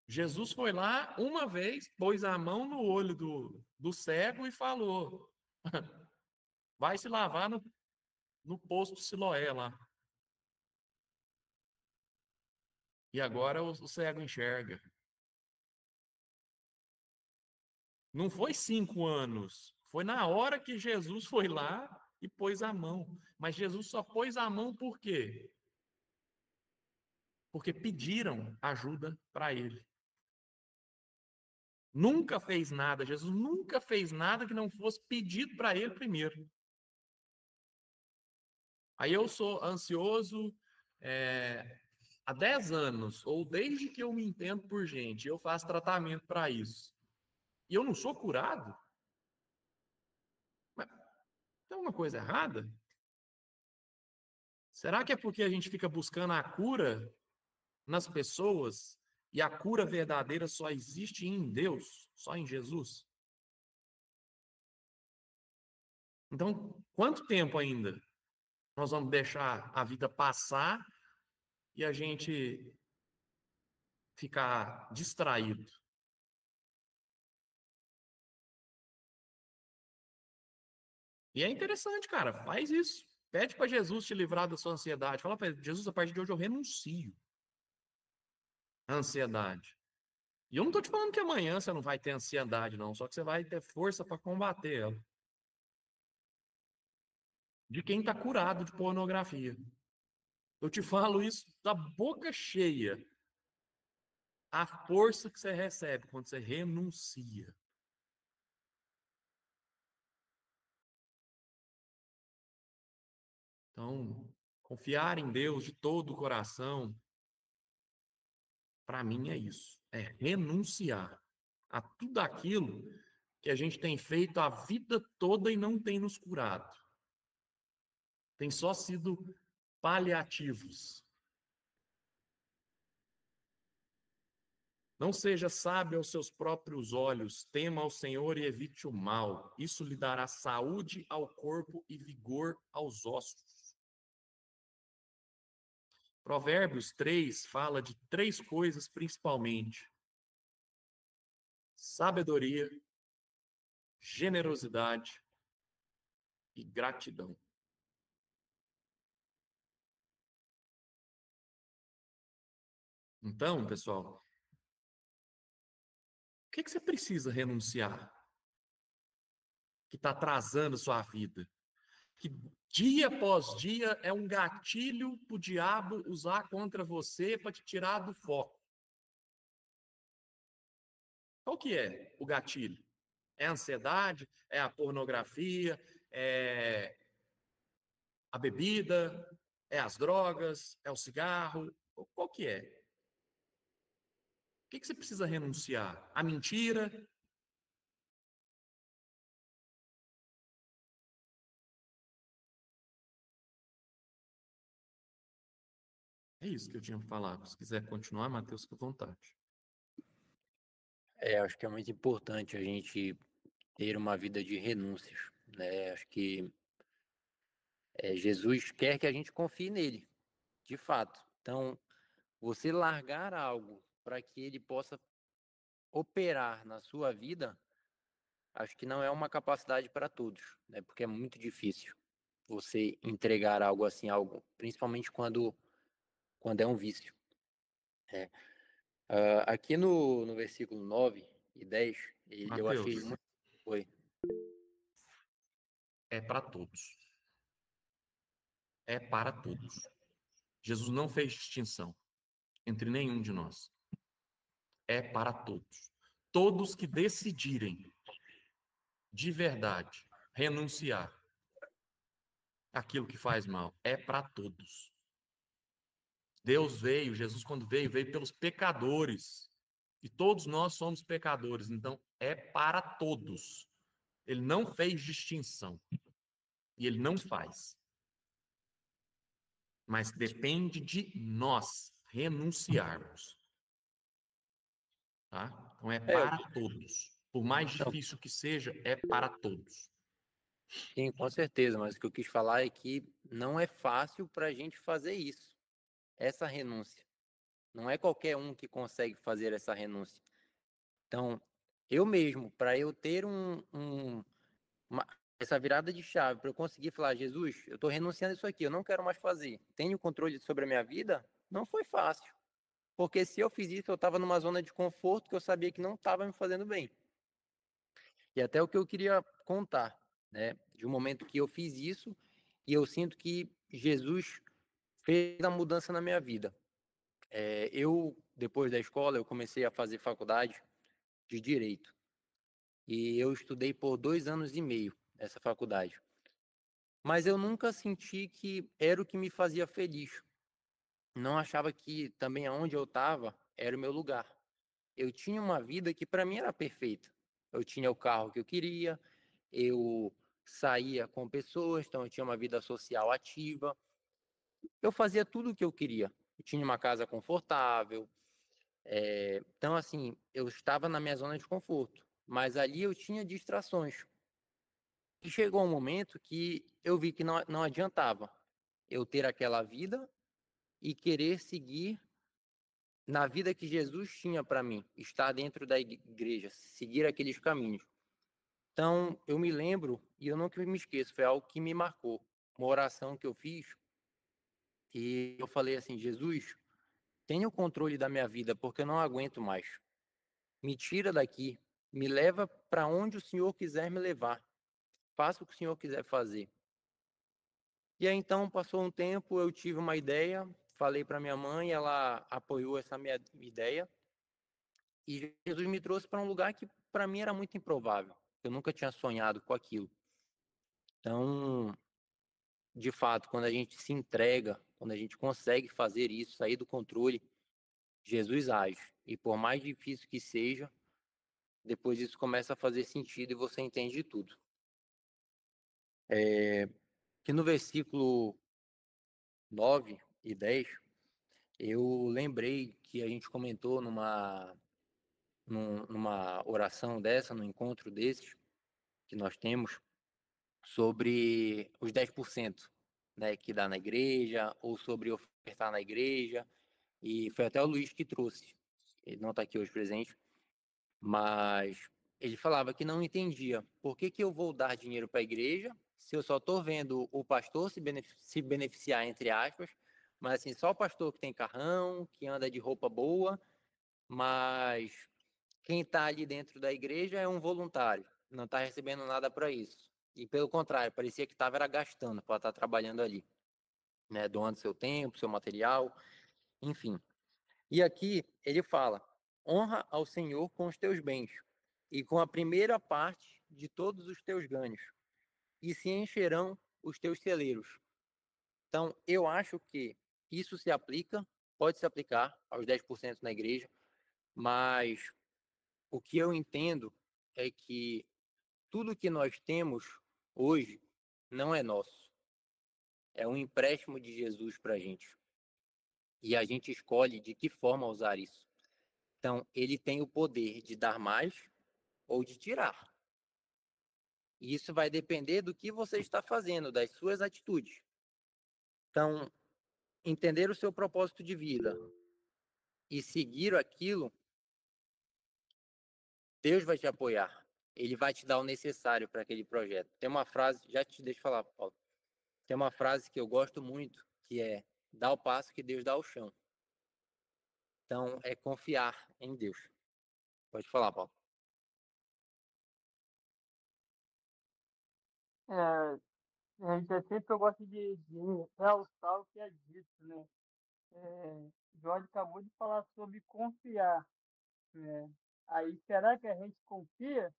Jesus foi lá uma vez, pôs a mão no olho do cego e falou: vai se lavar no poço de Siloé lá. E agora o cego enxerga. Não foi 5 anos, foi na hora que Jesus foi lá e pôs a mão. Mas Jesus só pôs a mão por quê? Porque pediram ajuda para ele. Nunca fez nada, Jesus nunca fez nada que não fosse pedido para ele primeiro. Aí eu sou ansioso há 10 anos, ou desde que eu me entendo por gente, eu faço tratamento para isso. E eu não sou curado? Mas tem alguma coisa errada? Será que é porque a gente fica buscando a cura nas pessoas e a cura verdadeira só existe em Deus, só em Jesus? Então, quanto tempo ainda nós vamos deixar a vida passar e a gente ficar distraído? E é interessante, cara, faz isso. Pede para Jesus te livrar da sua ansiedade. Fala para ele: Jesus, a partir de hoje eu renuncio à ansiedade. E eu não estou te falando que amanhã você não vai ter ansiedade, não. Só que você vai ter força para combater ela. De quem está curado de pornografia. Eu te falo isso da boca cheia. A força que você recebe quando você renuncia. Então, confiar em Deus de todo o coração, para mim é isso. É renunciar a tudo aquilo que a gente tem feito a vida toda e não tem nos curado. Tem só sido paliativos. Não seja sábio aos seus próprios olhos, tema ao Senhor e evite o mal. Isso lhe dará saúde ao corpo e vigor aos ossos. Provérbios 3 fala de 3 coisas principalmente: sabedoria, generosidade e gratidão. Então, pessoal, o que você precisa renunciar? Que está atrasando sua vida? Que dia após dia é um gatilho para o diabo usar contra você para te tirar do foco. Qual que é o gatilho? É a ansiedade? É a pornografia? É a bebida? É as drogas? É o cigarro? Qual que é? O que você precisa renunciar? A mentira? É isso que eu tinha para falar. Se quiser continuar, Matheus, fica à vontade. Acho que é muito importante a gente ter uma vida de renúncias, né? Acho que Jesus quer que a gente confie nele, de fato. Então, você largar algo para que ele possa operar na sua vida, acho que não é uma capacidade para todos, né? Porque é muito difícil você entregar algo assim, algo, principalmente quando é um vício. Né? Aqui no versículo 9 e 10, eu achei Mateus, muito. Oi. é para todos. É para todos. Jesus não fez distinção entre nenhum de nós. É para todos. Todos que decidirem de verdade renunciar àquilo que faz mal, é para todos. Deus veio, Jesus quando veio pelos pecadores. E todos nós somos pecadores, então é para todos. Ele não fez distinção. E ele não faz. Mas depende de nós renunciarmos. Tá? Então é para todos. Por mais difícil que seja, é para todos. Sim, com certeza, mas o que eu quis falar é que não é fácil para a gente fazer isso, essa renúncia. Não é qualquer um que consegue fazer essa renúncia. Então, eu mesmo, para eu ter essa virada de chave, para eu conseguir falar, Jesus, eu estou renunciando a isso aqui, eu não quero mais fazer, tenho controle sobre a minha vida, não foi fácil. Porque se eu fiz isso, eu estava numa zona de conforto que eu sabia que não estava me fazendo bem. E até o que eu queria contar, né? De um momento que eu fiz isso e eu sinto que Jesus fez a mudança na minha vida. Depois da escola, eu comecei a fazer faculdade de Direito. E eu estudei por 2 anos e meio essa faculdade. Mas eu nunca senti que era o que me fazia feliz. Não achava que também aonde eu estava era o meu lugar. Eu tinha uma vida que para mim era perfeita. Eu tinha o carro que eu queria, eu saía com pessoas, então eu tinha uma vida social ativa. Eu fazia tudo o que eu queria. Eu tinha uma casa confortável. Então, assim, eu estava na minha zona de conforto. Mas ali eu tinha distrações. E chegou um momento que eu vi que não adiantava eu ter aquela vida e querer seguir na vida que Jesus tinha para mim, estar dentro da igreja, seguir aqueles caminhos. Então, eu me lembro, e eu nunca me esqueço, foi algo que me marcou. Uma oração que eu fiz, e eu falei assim, Jesus, tenha o controle da minha vida, porque eu não aguento mais. Me tira daqui, me leva para onde o Senhor quiser me levar. Faça o que o Senhor quiser fazer. E aí, então, passou um tempo, eu tive uma ideia, falei para minha mãe, ela apoiou essa minha ideia, e Jesus me trouxe para um lugar que para mim era muito improvável. Eu nunca tinha sonhado com aquilo. Então, de fato, quando a gente se entrega, quando a gente consegue fazer isso, sair do controle, Jesus age. E por mais difícil que seja, depois isso começa a fazer sentido e você entende tudo. Que no versículo 9 e 10, eu lembrei que a gente comentou numa oração dessa, num encontro desses que nós temos, sobre os 10%, né, que dá na igreja, ou sobre ofertar na igreja, e foi até o Luiz que trouxe, ele não está aqui hoje presente, mas ele falava que não entendia por que eu vou dar dinheiro para a igreja se eu só estou vendo o pastor se beneficiar, entre aspas, mas assim, só o pastor que tem carrão, que anda de roupa boa, mas quem está ali dentro da igreja é um voluntário, não está recebendo nada para isso. E pelo contrário, parecia que estava gastando para estar trabalhando ali, né? Doando seu tempo, seu material, enfim. E aqui ele fala: honra ao Senhor com os teus bens e com a primeira parte de todos os teus ganhos, e se encherão os teus celeiros. Então, eu acho que isso se aplica, pode se aplicar aos 10% na igreja, mas o que eu entendo é que tudo que nós temos hoje não é nosso. É um empréstimo de Jesus para a gente. E a gente escolhe de que forma usar isso. Então, ele tem o poder de dar mais ou de tirar. E isso vai depender do que você está fazendo, das suas atitudes. Então, entender o seu propósito de vida, e seguir aquilo, Deus vai te apoiar. Ele vai te dar o necessário para aquele projeto. Tem uma frase, já te deixo falar, Paulo. Tem uma frase que eu gosto muito, que é: dá o passo que Deus dá o chão. Então, é confiar em Deus. Pode falar, Paulo. Gente, é sempre que eu gosto de realçar o que é dito, né? Jorge acabou de falar sobre confiar, né? Aí, será que a gente confia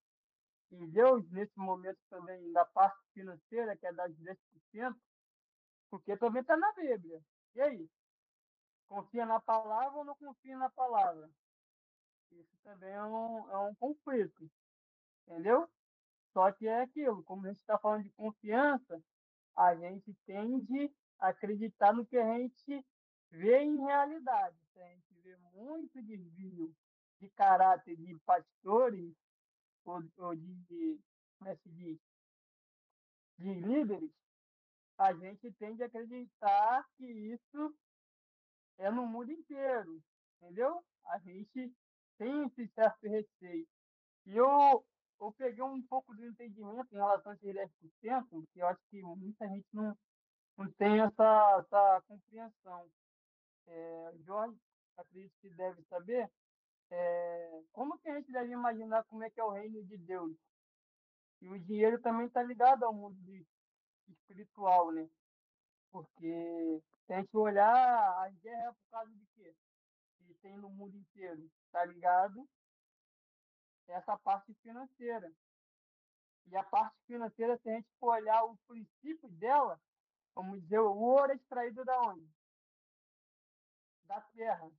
em Deus nesse momento também da parte financeira, que é das 10%? Porque também está na Bíblia. E aí? Confia na palavra ou não confia na palavra? Isso também é um conflito, entendeu? Só que é aquilo, como a gente está falando de confiança, a gente tende a acreditar no que a gente vê em realidade. Se a gente vê muito desvio de caráter de pastores ou como é que se diz, de líderes, a gente tende a acreditar que isso é no mundo inteiro, entendeu? A gente tem esse certo receio. E eu peguei um pouco do entendimento em relação a esses 10%, que eu acho que muita gente não tem essa compreensão. Jorge, acredito que deve saber, como que a gente deve imaginar como é que é o reino de Deus? E o dinheiro também está ligado ao mundo espiritual, né? Porque se a gente olhar, as guerras é por causa de quê? Que tem no mundo inteiro, tá ligado? Essa parte financeira. E a parte financeira, se a gente for olhar o princípio dela, vamos dizer, o ouro é extraído da onde? Da terra.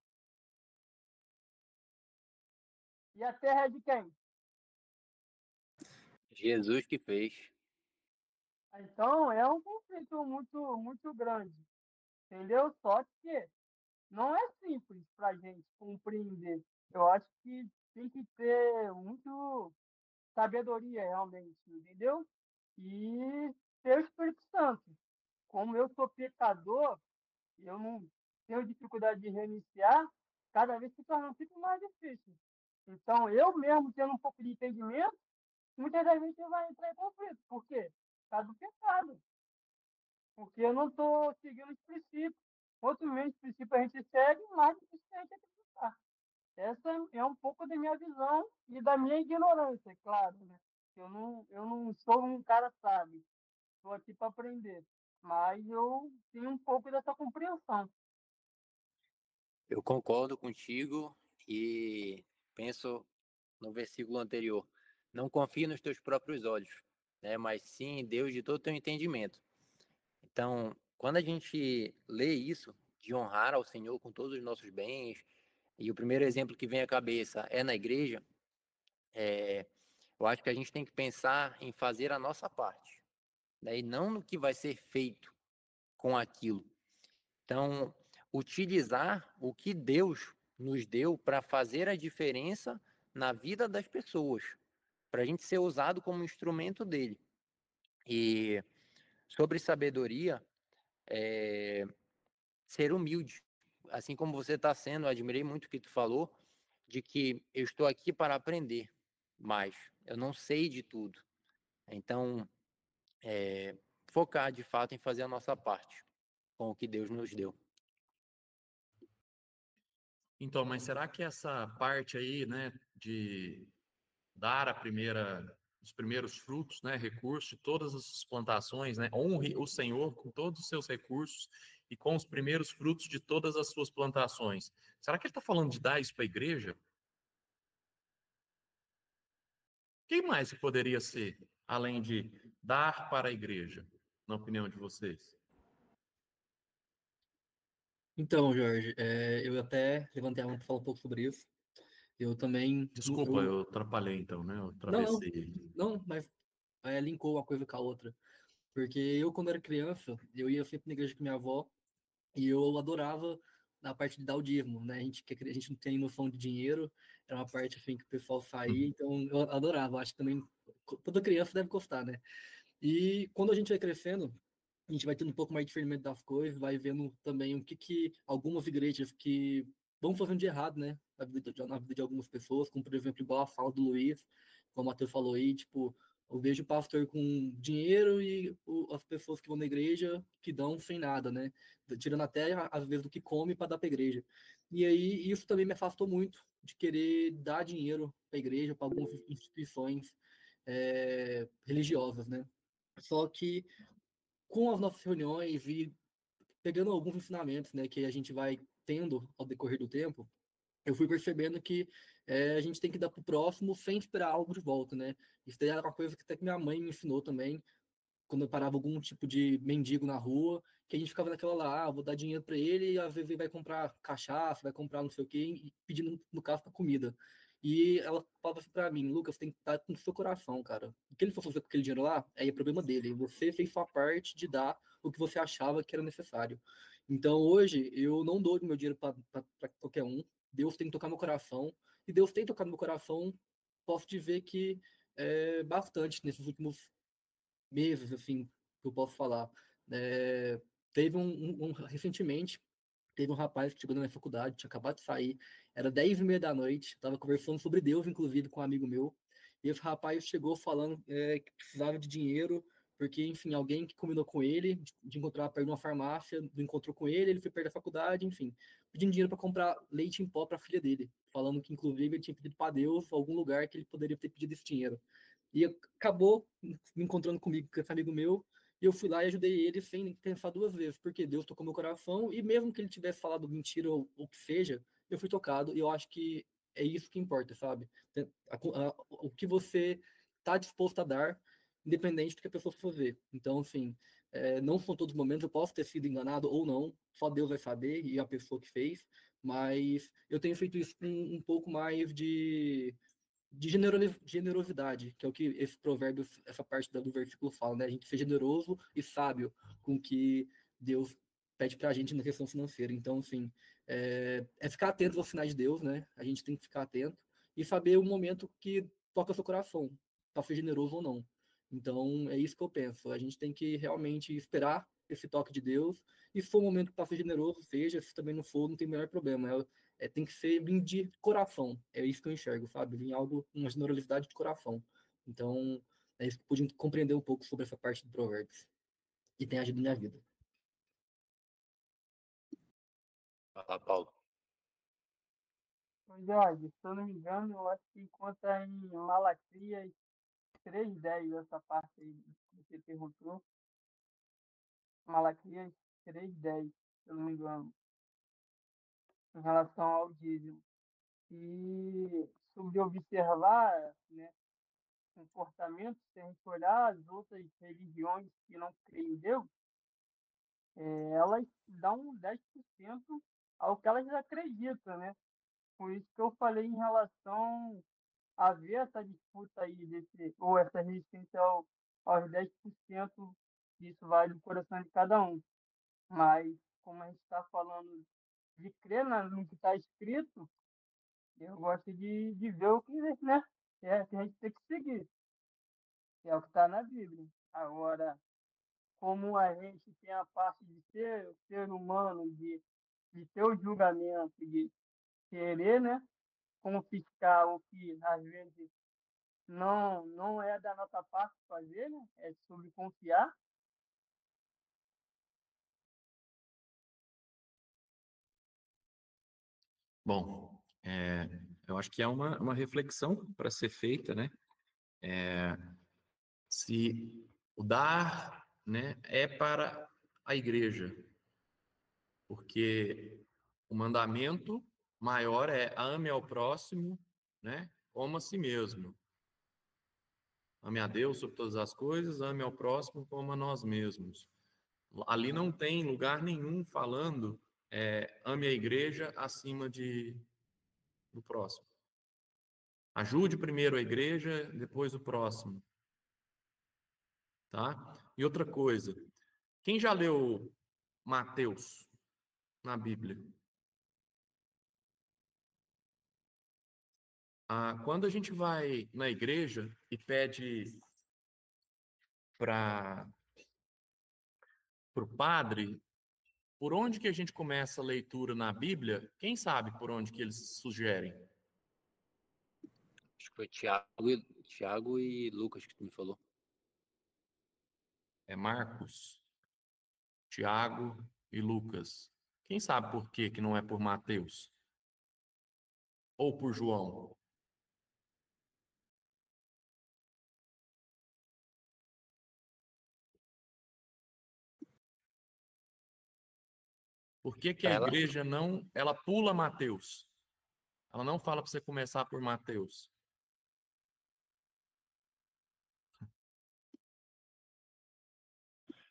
E a terra é de quem? Jesus que fez. Então, é um conflito muito, muito grande, entendeu? Só que não é simples para a gente compreender. Eu acho que tem que ter muito sabedoria, realmente, entendeu? E ter o Espírito Santo. Como eu sou pecador, eu não tenho dificuldade de reiniciar, cada vez se torna um pouco mais difícil. Então, eu mesmo tendo um pouco de entendimento, muitas das vezes você vai entrar em conflito. Por quê? Por causa do pecado. Porque eu não estou seguindo os princípios. Quanto menos princípios a gente segue, mais difícil a gente acreditar. Essa é um pouco da minha visão e da minha ignorância, é claro, né? Eu não sou um cara sábio. Estou aqui para aprender. Mas eu tenho um pouco dessa compreensão. Eu concordo contigo e penso no versículo anterior: não confie nos teus próprios olhos, né, mas sim em Deus de todo o teu entendimento. Então, quando a gente lê isso, de honrar ao Senhor com todos os nossos bens, e o primeiro exemplo que vem à cabeça é na igreja, eu acho que a gente tem que pensar em fazer a nossa parte, né, e não no que vai ser feito com aquilo. Então, utilizar o que Deus nos deu para fazer a diferença na vida das pessoas, para a gente ser usado como instrumento dele. E sobre sabedoria, ser humilde, assim como você está sendo. Eu admirei muito o que tu falou, de que eu estou aqui para aprender mais, eu não sei de tudo. Então, focar de fato em fazer a nossa parte com o que Deus nos deu. Então, mas será que essa parte aí, né, de dar os primeiros frutos, né, recursos de todas as suas plantações, né, honre o Senhor com todos os seus recursos e com os primeiros frutos de todas as suas plantações? Será que ele está falando de dar isso para a igreja? Quem mais que poderia ser, além de dar para a igreja, na opinião de vocês? Então, Jorge, eu até levantei a mão para falar um pouco sobre isso. Eu também. Desculpa, eu atrapalhei então, né? Eu Não, não, atravessei. não, mas linkou uma coisa com a outra. Porque eu, quando era criança, eu ia sempre na igreja com minha avó e eu adorava a parte de dar o dízimo, né? A gente não tem noção de dinheiro, era uma parte assim que o pessoal saía, então eu adorava. Acho que também toda criança deve gostar, né? E quando a gente vai crescendo, a gente vai tendo um pouco mais de discernimento das coisas, vai vendo também o que algumas igrejas que vão fazendo de errado, né? Na vida de algumas pessoas, como por exemplo, igual a fala do Luiz, como o Matheus falou aí, tipo, eu vejo o pastor com dinheiro e as pessoas que vão na igreja que dão sem nada, né? Tirando até, às vezes, do que come para dar para a igreja. E aí, isso também me afastou muito de querer dar dinheiro para a igreja, para algumas instituições religiosas, né? Só que com as nossas reuniões e pegando alguns ensinamentos, né, que a gente vai tendo ao decorrer do tempo, eu fui percebendo que a gente tem que dar pro próximo sem esperar algo de volta, né? Isso daí era uma coisa que até que minha mãe me ensinou também, quando eu parava algum tipo de mendigo na rua, que a gente ficava naquela lá, vou dar dinheiro para ele, e às vezes ele vai comprar cachaça, vai comprar não sei o quê, e pedindo, no caso, para comida. E ela falava assim pra mim, Lucas, tem que estar com o seu coração, cara. O que ele for fazer com aquele dinheiro lá, aí é problema dele. Você fez sua parte de dar o que você achava que era necessário. Então, hoje, eu não dou meu dinheiro para qualquer um. Deus tem que tocar meu coração. E Deus tem tocado meu coração, posso dizer que bastante nesses últimos meses, assim, que eu posso falar. É, teve recentemente, teve um rapaz que chegou na minha faculdade, tinha acabado de sair, era 10h30 da noite, estava conversando sobre Deus, inclusive, com um amigo meu, e esse rapaz chegou falando que precisava de dinheiro, porque, enfim, alguém que combinou com ele, de encontrar perto de uma farmácia, encontrou com ele, ele foi perto da faculdade, enfim, pedindo dinheiro para comprar leite em pó para a filha dele, falando que, inclusive, ele tinha pedido para Deus algum lugar que ele poderia ter pedido esse dinheiro. E acabou me encontrando comigo, com esse amigo meu, e eu fui lá e ajudei ele sem pensar duas vezes, porque Deus tocou meu coração, e mesmo que ele tivesse falado mentira ou o que seja, eu fui tocado, e eu acho que é isso que importa, sabe? O que você está disposto a dar, independente do que a pessoa for fazer. Então, assim, não são todos os momentos, eu posso ter sido enganado ou não, só Deus vai saber, e a pessoa que fez, mas eu tenho feito isso com um pouco mais de generosidade, que é o que esse provérbio, essa parte do versículo fala, né? A gente ser generoso e sábio com o que Deus pede para a gente na questão financeira. Então, assim, ficar atento aos sinais de Deus, né? A gente tem que ficar atento e saber o momento que toca seu coração, para ser generoso ou não. Então, é isso que eu penso. A gente tem que realmente esperar esse toque de Deus, e se for o momento para ser generoso, seja, se também não for, não tem o menor problema. Tem que ser vir de coração. É isso que eu enxergo, sabe? Vir algo, uma generosidade de coração. Então, é isso que eu pude compreender um pouco sobre essa parte do Provérbios. E tem agido na minha vida. Fala, Paulo. Jorge, se eu não me engano, eu acho que encontra em Malaquias 3:10, essa parte aí que você perguntou. Malaquias 3:10, se eu não me engano, em relação ao dízimo. E sobre observar, né, comportamentos, se a gente olhar as outras religiões que não creem em Deus, elas dão 10% ao que elas acreditam, né? Por isso que eu falei em relação a ver essa disputa aí, ou essa resistência aos 10%, isso vai do coração de cada um. Mas, como a gente está falando de crer no que está escrito, eu gosto de ver o que, né, que a gente tem que seguir, que é o que está na Bíblia. Agora, como a gente tem a parte de ser humano, de ter o julgamento, de querer, né, confiscar o que às vezes não é da nossa parte fazer, né, é sobre confiar. Bom, eu acho que é uma reflexão para ser feita, né? Se o dar, né, é para a igreja, porque o mandamento maior é ame ao próximo, né, como a si mesmo. Ame a Deus sobre todas as coisas, ame ao próximo como a nós mesmos. Ali não tem lugar nenhum falando ame a igreja acima do próximo. Ajude primeiro a igreja, depois o próximo. Tá? E outra coisa, quem já leu Mateus na Bíblia? Quando a gente vai na igreja e pede para o padre Por onde que a gente começa a leitura na Bíblia? Quem sabe por onde que eles sugerem? Acho que foi Tiago e Lucas que tu me falou. É Marcos, Tiago e Lucas. Quem sabe por quê que não é por Mateus? Ou por João? Por que que a Ela igreja não, ela pula Mateus? Ela não fala para você começar por Mateus.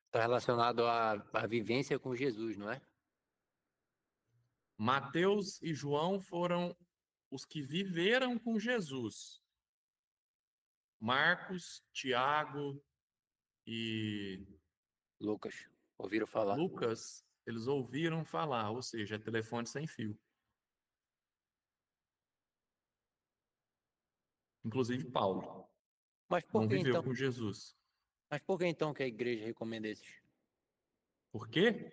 está relacionado à vivência com Jesus, não é? Mateus e João foram os que viveram com Jesus. Marcos, Tiago e Lucas, ouviram falar. Lucas, eles ouviram falar, ou seja, é telefone sem fio. Inclusive Paulo Mas por não que viveu então? com Jesus. Mas por que então que a igreja recomenda esses? Por quê?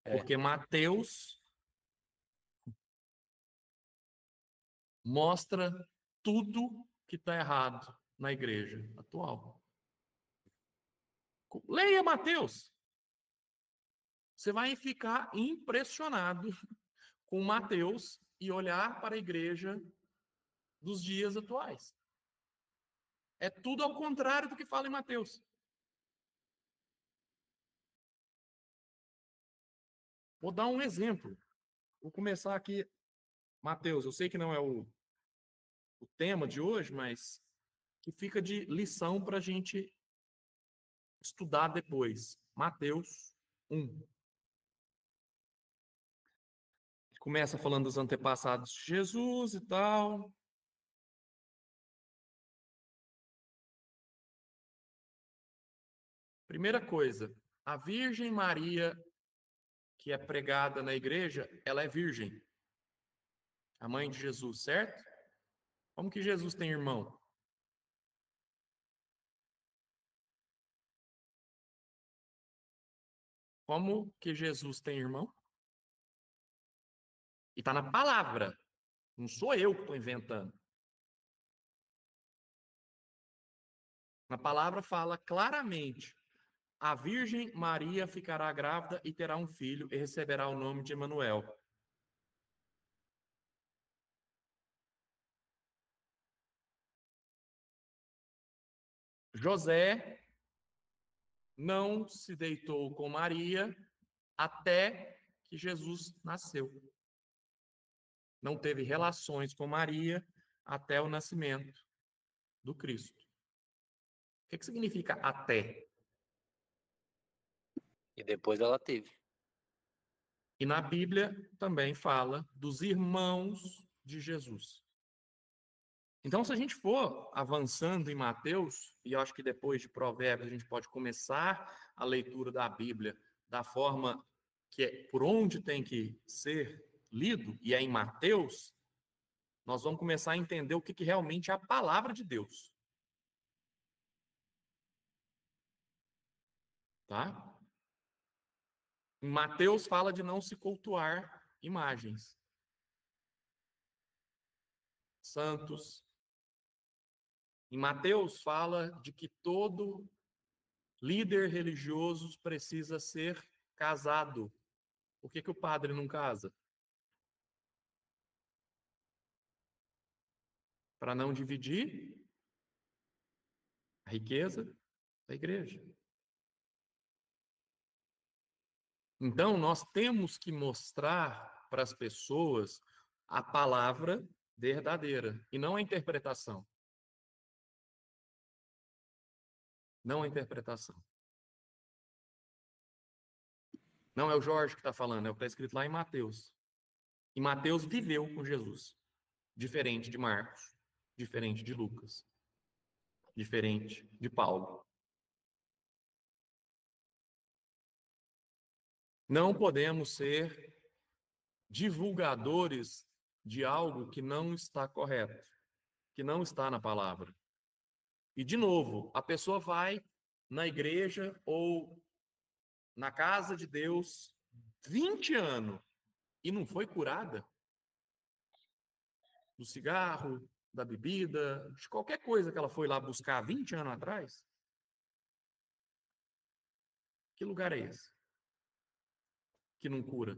É. Porque Mateus mostra tudo que está errado na igreja atual. Leia Mateus. Você vai ficar impressionado com Mateus e olhar para a igreja dos dias atuais. É tudo ao contrário do que fala em Mateus. Vou dar um exemplo. Vou começar aqui, Mateus. Eu sei que não é o tema de hoje, mas que fica de lição para a gente estudar depois. Mateus 1. Começa falando dos antepassados de Jesus e tal. Primeira coisa, a Virgem Maria, que é pregada na igreja, ela é virgem. A mãe de Jesus, certo? Como que Jesus tem irmão? Como que Jesus tem irmão? E está na palavra. Não sou eu que estou inventando. Na palavra fala claramente: a Virgem Maria ficará grávida e terá um filho e receberá o nome de Emanuel. José não se deitou com Maria até que Jesus nasceu. Não teve relações com Maria até o nascimento do Cristo. O que significa até? E depois ela teve. E na Bíblia também fala dos irmãos de Jesus. Então, se a gente for avançando em Mateus, e eu acho que depois de Provérbios a gente pode começar a leitura da Bíblia da forma que é por onde tem que ser lido, e é em Mateus, nós vamos começar a entender o que realmente é a palavra de Deus. Tá? Em Mateus fala de não se cultuar imagens. Santos. Em Mateus fala de que todo líder religioso precisa ser casado. Por que o padre não casa? Para não dividir a riqueza da igreja. Então, nós temos que mostrar para as pessoas a palavra verdadeira e não a interpretação. Não a interpretação. Não é o Jorge que está falando, é o que está escrito lá em Mateus. E Mateus viveu com Jesus. Diferente de Marcos, diferente de Lucas, diferente de Paulo. Não podemos ser divulgadores de algo que não está correto, que não está na palavra. E, de novo, a pessoa vai na igreja ou na casa de Deus 20 anos e não foi curada do cigarro, da bebida, de qualquer coisa que ela foi lá buscar 20 anos atrás? Que lugar é esse que não cura?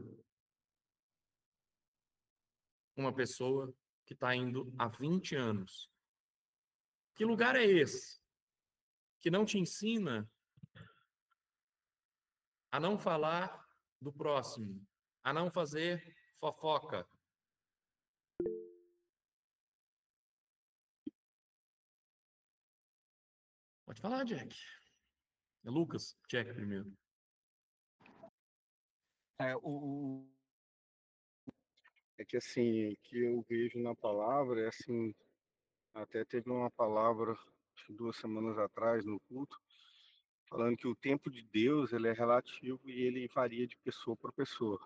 Uma pessoa que está indo há 20 anos. Que lugar é esse que não te ensina a não falar do próximo, a não fazer fofoca? Pode falar, Jack. É Lucas, Jack primeiro. É que assim, que eu vejo na palavra, é assim, até teve uma palavra acho que 2 semanas atrás no culto, falando que o tempo de Deus ele é relativo e ele varia de pessoa para pessoa.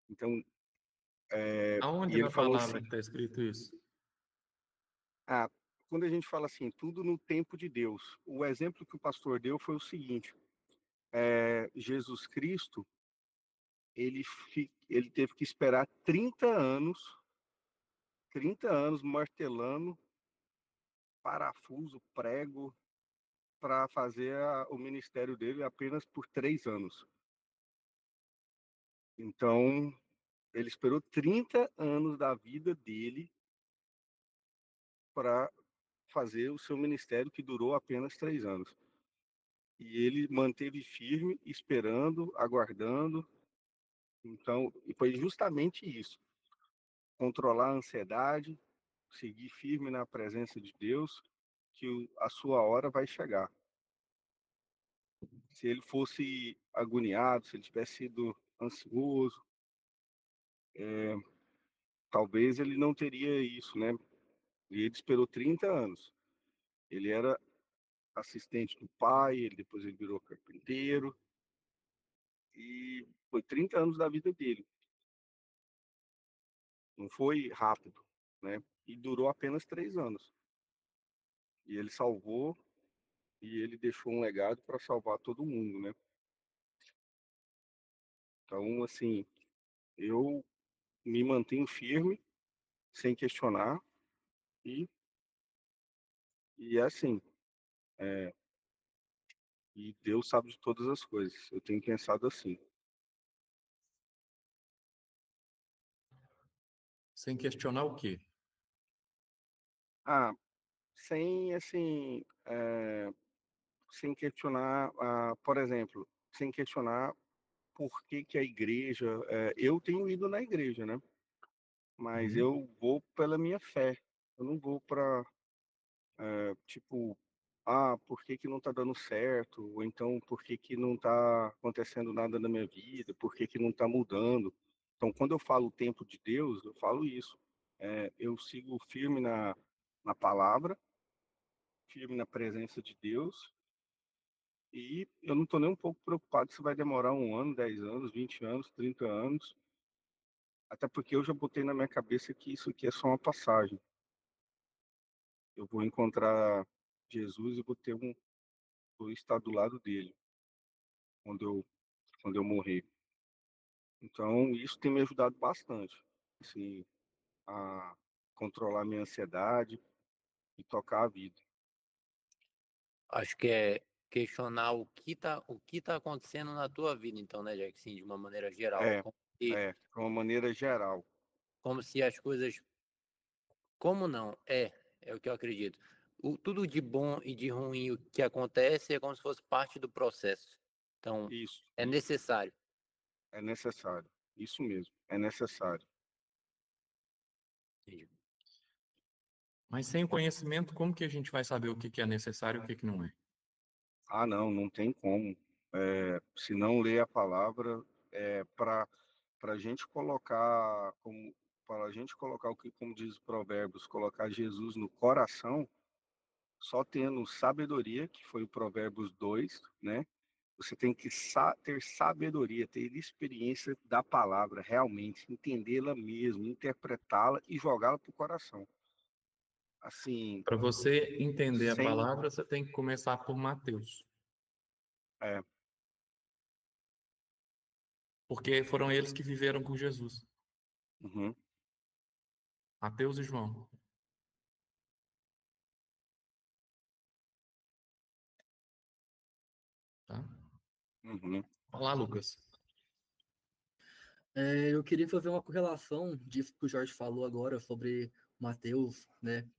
Então, Aonde e ele na falou palavra assim, que está escrito isso? quando a gente fala assim, tudo no tempo de Deus, o exemplo que o pastor deu foi o seguinte, Jesus Cristo, ele teve que esperar 30 anos martelando parafuso, prego, para fazer o ministério dele apenas por 3 anos. Então, ele esperou 30 anos da vida dele para fazer o seu ministério, que durou apenas 3 anos. E ele manteve firme, esperando, aguardando. Então, e foi justamente isso: controlar a ansiedade, seguir firme na presença de Deus, que a sua hora vai chegar. Se ele fosse agoniado, se ele tivesse sido ansioso, talvez ele não teria isso, né? E ele esperou 30 anos. Ele era assistente do pai, depois ele virou carpinteiro, e foi 30 anos da vida dele. Não foi rápido, né? E durou apenas 3 anos. E ele salvou, e ele deixou um legado para salvar todo mundo, né? Então, assim, eu me mantenho firme, sem questionar, e, e é assim, e Deus sabe de todas as coisas. Eu tenho pensado assim. Sem questionar o quê? Sem, assim, sem questionar, por exemplo, sem questionar por que que a igreja, eu tenho ido na igreja, né? Mas eu vou pela minha fé. Eu não vou para, tipo, por que que não tá dando certo? Ou então, por que que não tá acontecendo nada na minha vida? Por que que não tá mudando? Então, quando eu falo o tempo de Deus, eu falo isso. Eu sigo firme na palavra, firme na presença de Deus, e eu não estou nem um pouco preocupado se vai demorar 1 ano, 10 anos, 20 anos, 30 anos, até porque eu já botei na minha cabeça que isso aqui é só uma passagem. Eu vou encontrar Jesus e vou estar do lado dele quando eu morrer. Então, isso tem me ajudado bastante, assim, a controlar minha ansiedade e tocar a vida. Acho que é questionar o que tá acontecendo na tua vida, então, né, Jack? Sim, de uma maneira geral. É, de uma maneira geral. Como se as coisas. Como não? É o que eu acredito. Tudo de bom e de ruim o que acontece é como se fosse parte do processo. Então, Isso, é necessário. é necessário. Isso mesmo, é necessário. Entendi. Mas sem o conhecimento, como que a gente vai saber o que que é necessário e o que que não é? Não tem como. Se não ler a palavra, para a gente colocar, para a gente colocar o que, como diz o Provérbios, colocar Jesus no coração, só tendo sabedoria, que foi o Provérbios 2, né? Você tem que ter sabedoria, ter experiência da palavra, realmente, entendê-la mesmo, interpretá-la e jogá-la para o coração. Assim, Para você entender a sem. palavra, você tem que começar por Mateus. É, Porque foram eles que viveram com Jesus. Uhum. Mateus e João. Tá? Uhum. Olá, Lucas. Eu queria fazer uma correlação disso que o Jorge falou agora sobre Mateus, né?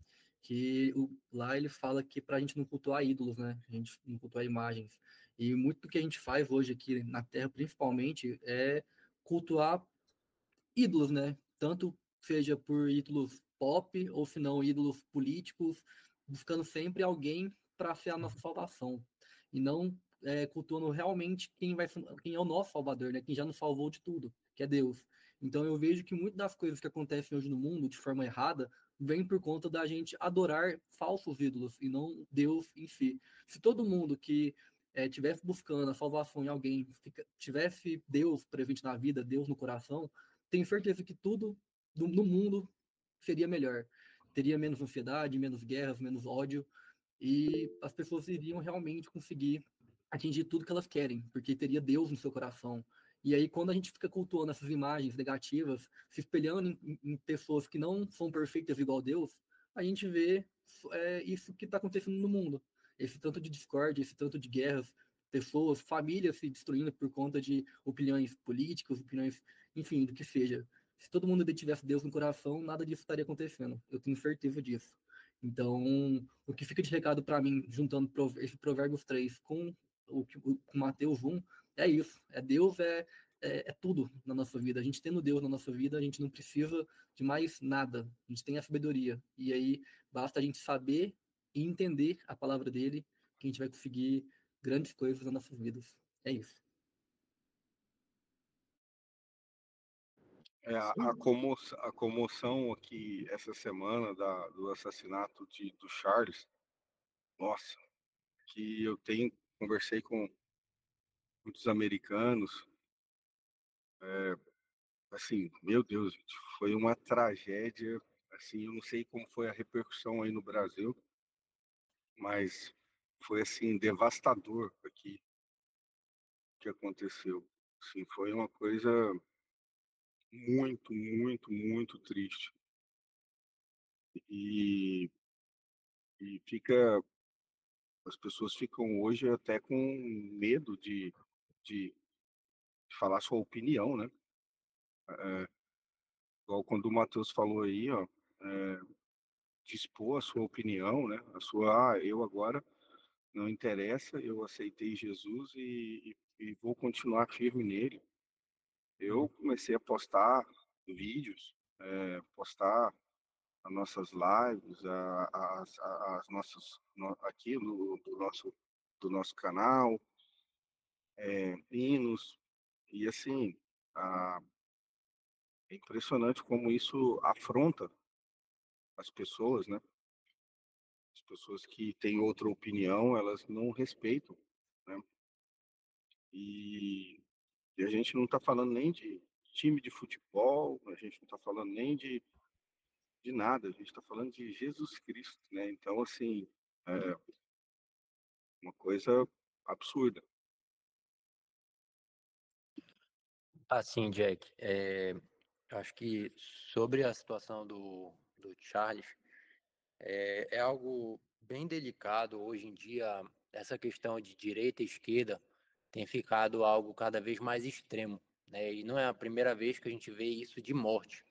Que lá ele fala que para a gente não cultuar ídolos, né? A gente não cultuar imagens. E muito do que a gente faz hoje aqui na Terra, principalmente, é cultuar ídolos, né? Tanto seja por ídolos pop ou se não ídolos políticos, buscando sempre alguém para ser a nossa salvação e não cultuando realmente quem é o nosso Salvador, né? Quem já nos salvou de tudo, que é Deus. Então eu vejo que muitas das coisas que acontecem hoje no mundo de forma errada vem por conta da gente adorar falsos ídolos e não Deus em si. Se todo mundo que tivesse buscando a salvação em alguém, tivesse Deus presente na vida, Deus no coração, tenho certeza que tudo no mundo seria melhor. Teria menos ansiedade, menos guerras, menos ódio, e as pessoas iriam realmente conseguir atingir tudo que elas querem, porque teria Deus no seu coração. E aí, quando a gente fica cultuando essas imagens negativas, se espelhando em pessoas que não são perfeitas igual a Deus, a gente vê isso que está acontecendo no mundo. Esse tanto de discórdia, esse tanto de guerras, pessoas, famílias se destruindo por conta de opiniões políticas, opiniões, enfim, do que seja. Se todo mundo tivesse Deus no coração, nada disso estaria acontecendo. Eu tenho certeza disso. Então, o que fica de recado para mim, juntando esse Provérbios 3 com com Mateus 1, é isso. Deus é tudo na nossa vida. A gente tendo Deus na nossa vida, a gente não precisa de mais nada. A gente tem a sabedoria. E aí, basta a gente saber e entender a palavra dele, que a gente vai conseguir grandes coisas nas nossas vidas. É isso. A comoção aqui essa semana do assassinato do Charles, nossa, que eu conversei com muitos americanos, assim, meu Deus, gente, foi uma tragédia, assim, eu não sei como foi a repercussão aí no Brasil, mas foi, assim, devastador aqui que aconteceu. Assim, foi uma coisa muito, muito, muito triste. E, e as pessoas ficam hoje até com medo de falar sua opinião, né? Igual quando o Matheus falou aí, ó, de expor a sua opinião, né? Eu agora não interessa, eu aceitei Jesus e vou continuar firme nele. Eu comecei a postar vídeos, postar as nossas lives, as nossas, aqui do nosso canal, hinos, e assim, é impressionante como isso afronta as pessoas, né? As pessoas que têm outra opinião, elas não respeitam, né? E, e a gente não está falando nem de time de futebol, a gente não está falando nem de nada, a gente está falando de Jesus Cristo, né? Então, assim, é uma coisa absurda. Assim, Jack, acho que sobre a situação do Charles, é algo bem delicado. Hoje em dia, essa questão de direita e esquerda tem ficado algo cada vez mais extremo, né? E não é a primeira vez que a gente vê isso de morte.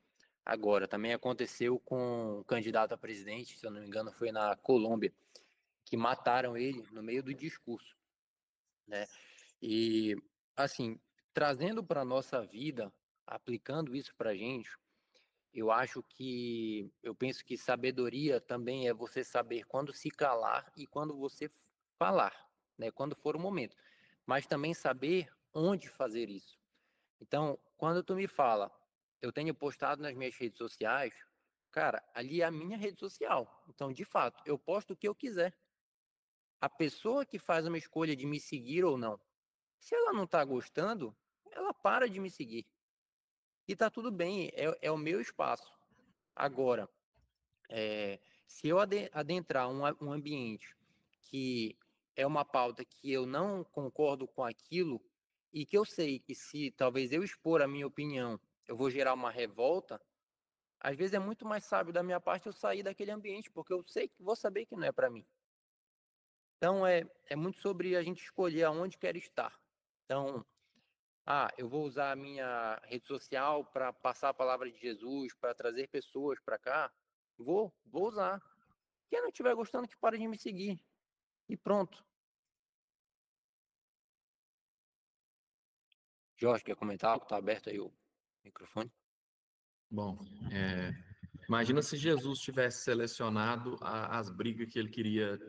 Agora, também aconteceu com um candidato a presidente, se eu não me engano, foi na Colômbia, que mataram ele no meio do discurso, né? E, assim, trazendo para a nossa vida, aplicando isso para a gente, eu penso que sabedoria também é você saber quando se calar e quando você falar, né? Quando for o momento. Mas também saber onde fazer isso. Então, quando tu me fala, eu tenho postado nas minhas redes sociais, cara, ali é a minha rede social. Então, de fato, eu posto o que eu quiser. A pessoa que faz uma escolha de me seguir ou não, se ela não está gostando, ela para de me seguir. E tá tudo bem, é o meu espaço. Agora, se eu adentrar um ambiente que é uma pauta que eu não concordo com aquilo, e que eu sei que se talvez eu expor a minha opinião, eu vou gerar uma revolta, às vezes é muito mais sábio da minha parte eu sair daquele ambiente, porque eu sei que vou saber que não é para mim. Então, é muito sobre a gente escolher aonde quer estar. Então, eu vou usar a minha rede social para passar a palavra de Jesus, para trazer pessoas para cá. Vou usar. Quem não estiver gostando, que pare de me seguir. E pronto. Jorge, quer comentar algo? Está aberto aí o microfone. Bom, imagina se Jesus tivesse selecionado as brigas que ele queria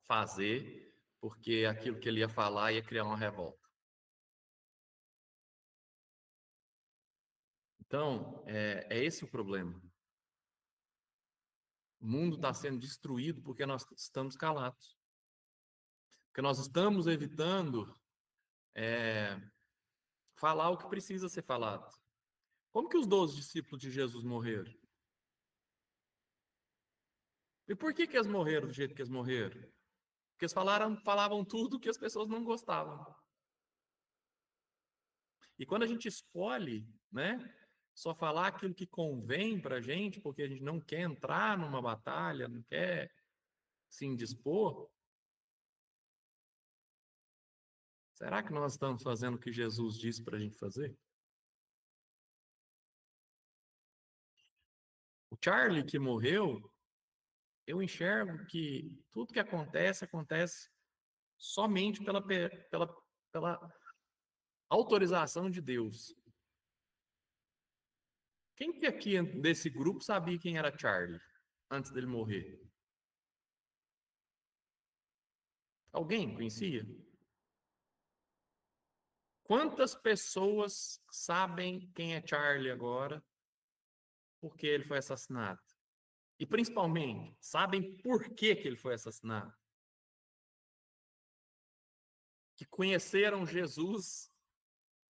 fazer, porque aquilo que ele ia falar ia criar uma revolta. Então, é esse o problema. O mundo está sendo destruído porque nós estamos calados. Porque nós estamos evitando falar o que precisa ser falado. Como que os 12 discípulos de Jesus morreram? E por que eles morreram do jeito que eles morreram? Porque eles falavam tudo que as pessoas não gostavam. E quando a gente escolhe, né, só falar aquilo que convém para a gente, porque a gente não quer entrar numa batalha, não quer se indispor, será que nós estamos fazendo o que Jesus disse para a gente fazer? O Charlie que morreu, eu enxergo que tudo que acontece somente pela autorização de Deus. Quem que aqui desse grupo sabia quem era Charlie antes dele morrer? Alguém conhecia? Quantas pessoas sabem quem é Charlie agora porque ele foi assassinado? E principalmente, sabem por que ele foi assassinado? Que conheceram Jesus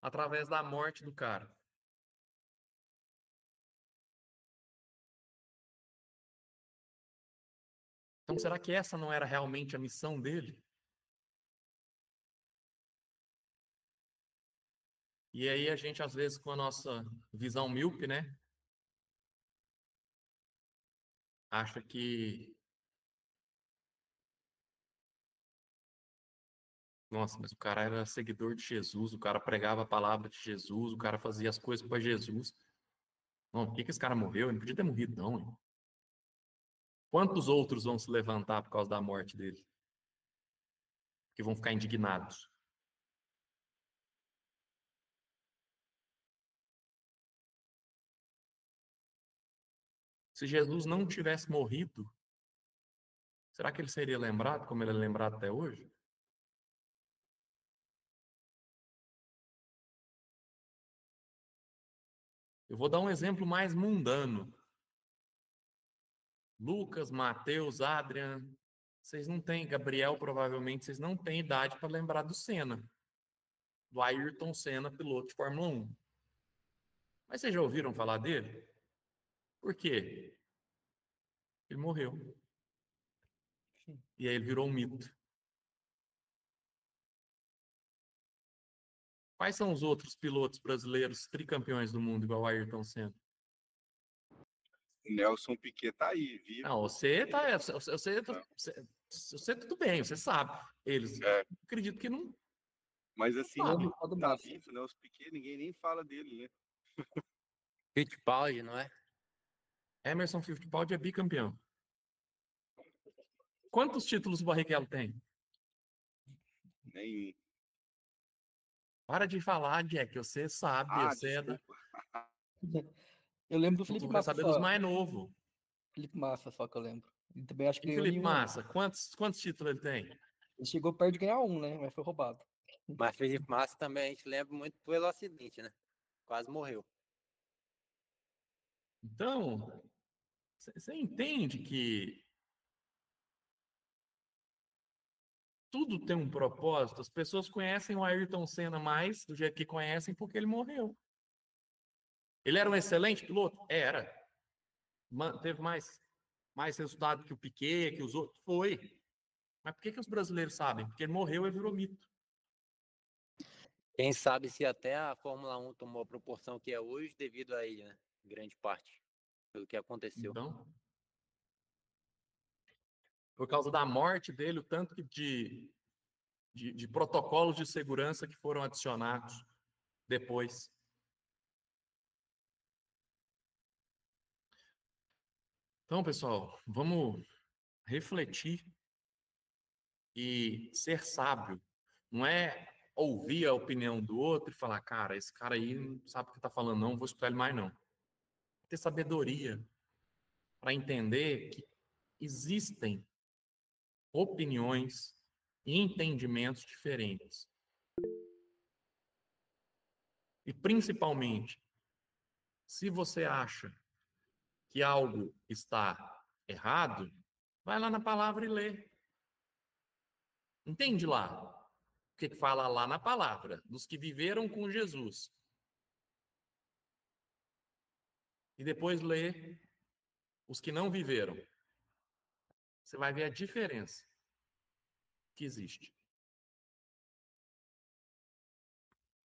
através da morte do cara. Então, será que essa não era realmente a missão dele? E aí a gente, às vezes, com a nossa visão míope, né? Acha que... Nossa, mas o cara era seguidor de Jesus, o cara pregava a palavra de Jesus, o cara fazia as coisas para Jesus. Não, por que esse cara morreu? Ele não podia ter morrido, não. Hein? Quantos outros vão se levantar por causa da morte dele? Que vão ficar indignados. Se Jesus não tivesse morrido, será que ele seria lembrado como ele é lembrado até hoje? Eu vou dar um exemplo mais mundano. Lucas, Mateus, Adrian, vocês não têm, Gabriel, provavelmente, vocês não têm idade para lembrar do Senna, do Ayrton Senna, piloto de Fórmula 1. Mas vocês já ouviram falar dele? Por quê? Ele morreu. E aí ele virou um mito. Quais são os outros pilotos brasileiros tricampeões do mundo, igual o Ayrton Senna? O Nelson Piquet tá aí, viu? Não, você tudo bem, você sabe. Eles, acredito que não. Mas assim, Sabe. tá vivo, né? Os Piquet, ninguém nem fala dele, né? Fittipaldi, não é? Emerson Fittipaldi é bicampeão. Quantos títulos o Barrichello tem? Nenhum. Para de falar, Jack, você sabe, você Eu lembro do Felipe vai Massa saber só. dos mais novos. Felipe Massa só que eu lembro. Ele também acho que E ganhou Felipe nenhum. Massa, quantos títulos ele tem? Ele chegou perto de ganhar um, né? Mas foi roubado. Mas Felipe Massa também a gente lembra muito pelo acidente, né? Quase morreu. Então, você entende que tudo tem um propósito. As pessoas conhecem o Ayrton Senna mais do jeito que conhecem porque ele morreu. Ele era um excelente piloto? Era. Teve mais resultado que o Piquet, que os outros? Foi. Mas por que os brasileiros sabem? Porque ele morreu e virou mito. Quem sabe se até a Fórmula 1 tomou a proporção que é hoje devido a ele, né? Grande parte, pelo que aconteceu. Então, por causa da morte dele, o tanto de protocolos de segurança que foram adicionados depois. Então, pessoal, vamos refletir e ser sábio. Não é ouvir a opinião do outro e falar, cara, esse cara aí não sabe o que está falando, não vou escutar ele mais, não. Ter sabedoria para entender que existem opiniões e entendimentos diferentes. E, principalmente, se você acha que algo está errado, vai lá na palavra e lê. Entende lá o que fala lá na palavra, dos que viveram com Jesus. E depois lê os que não viveram. Você vai ver a diferença que existe.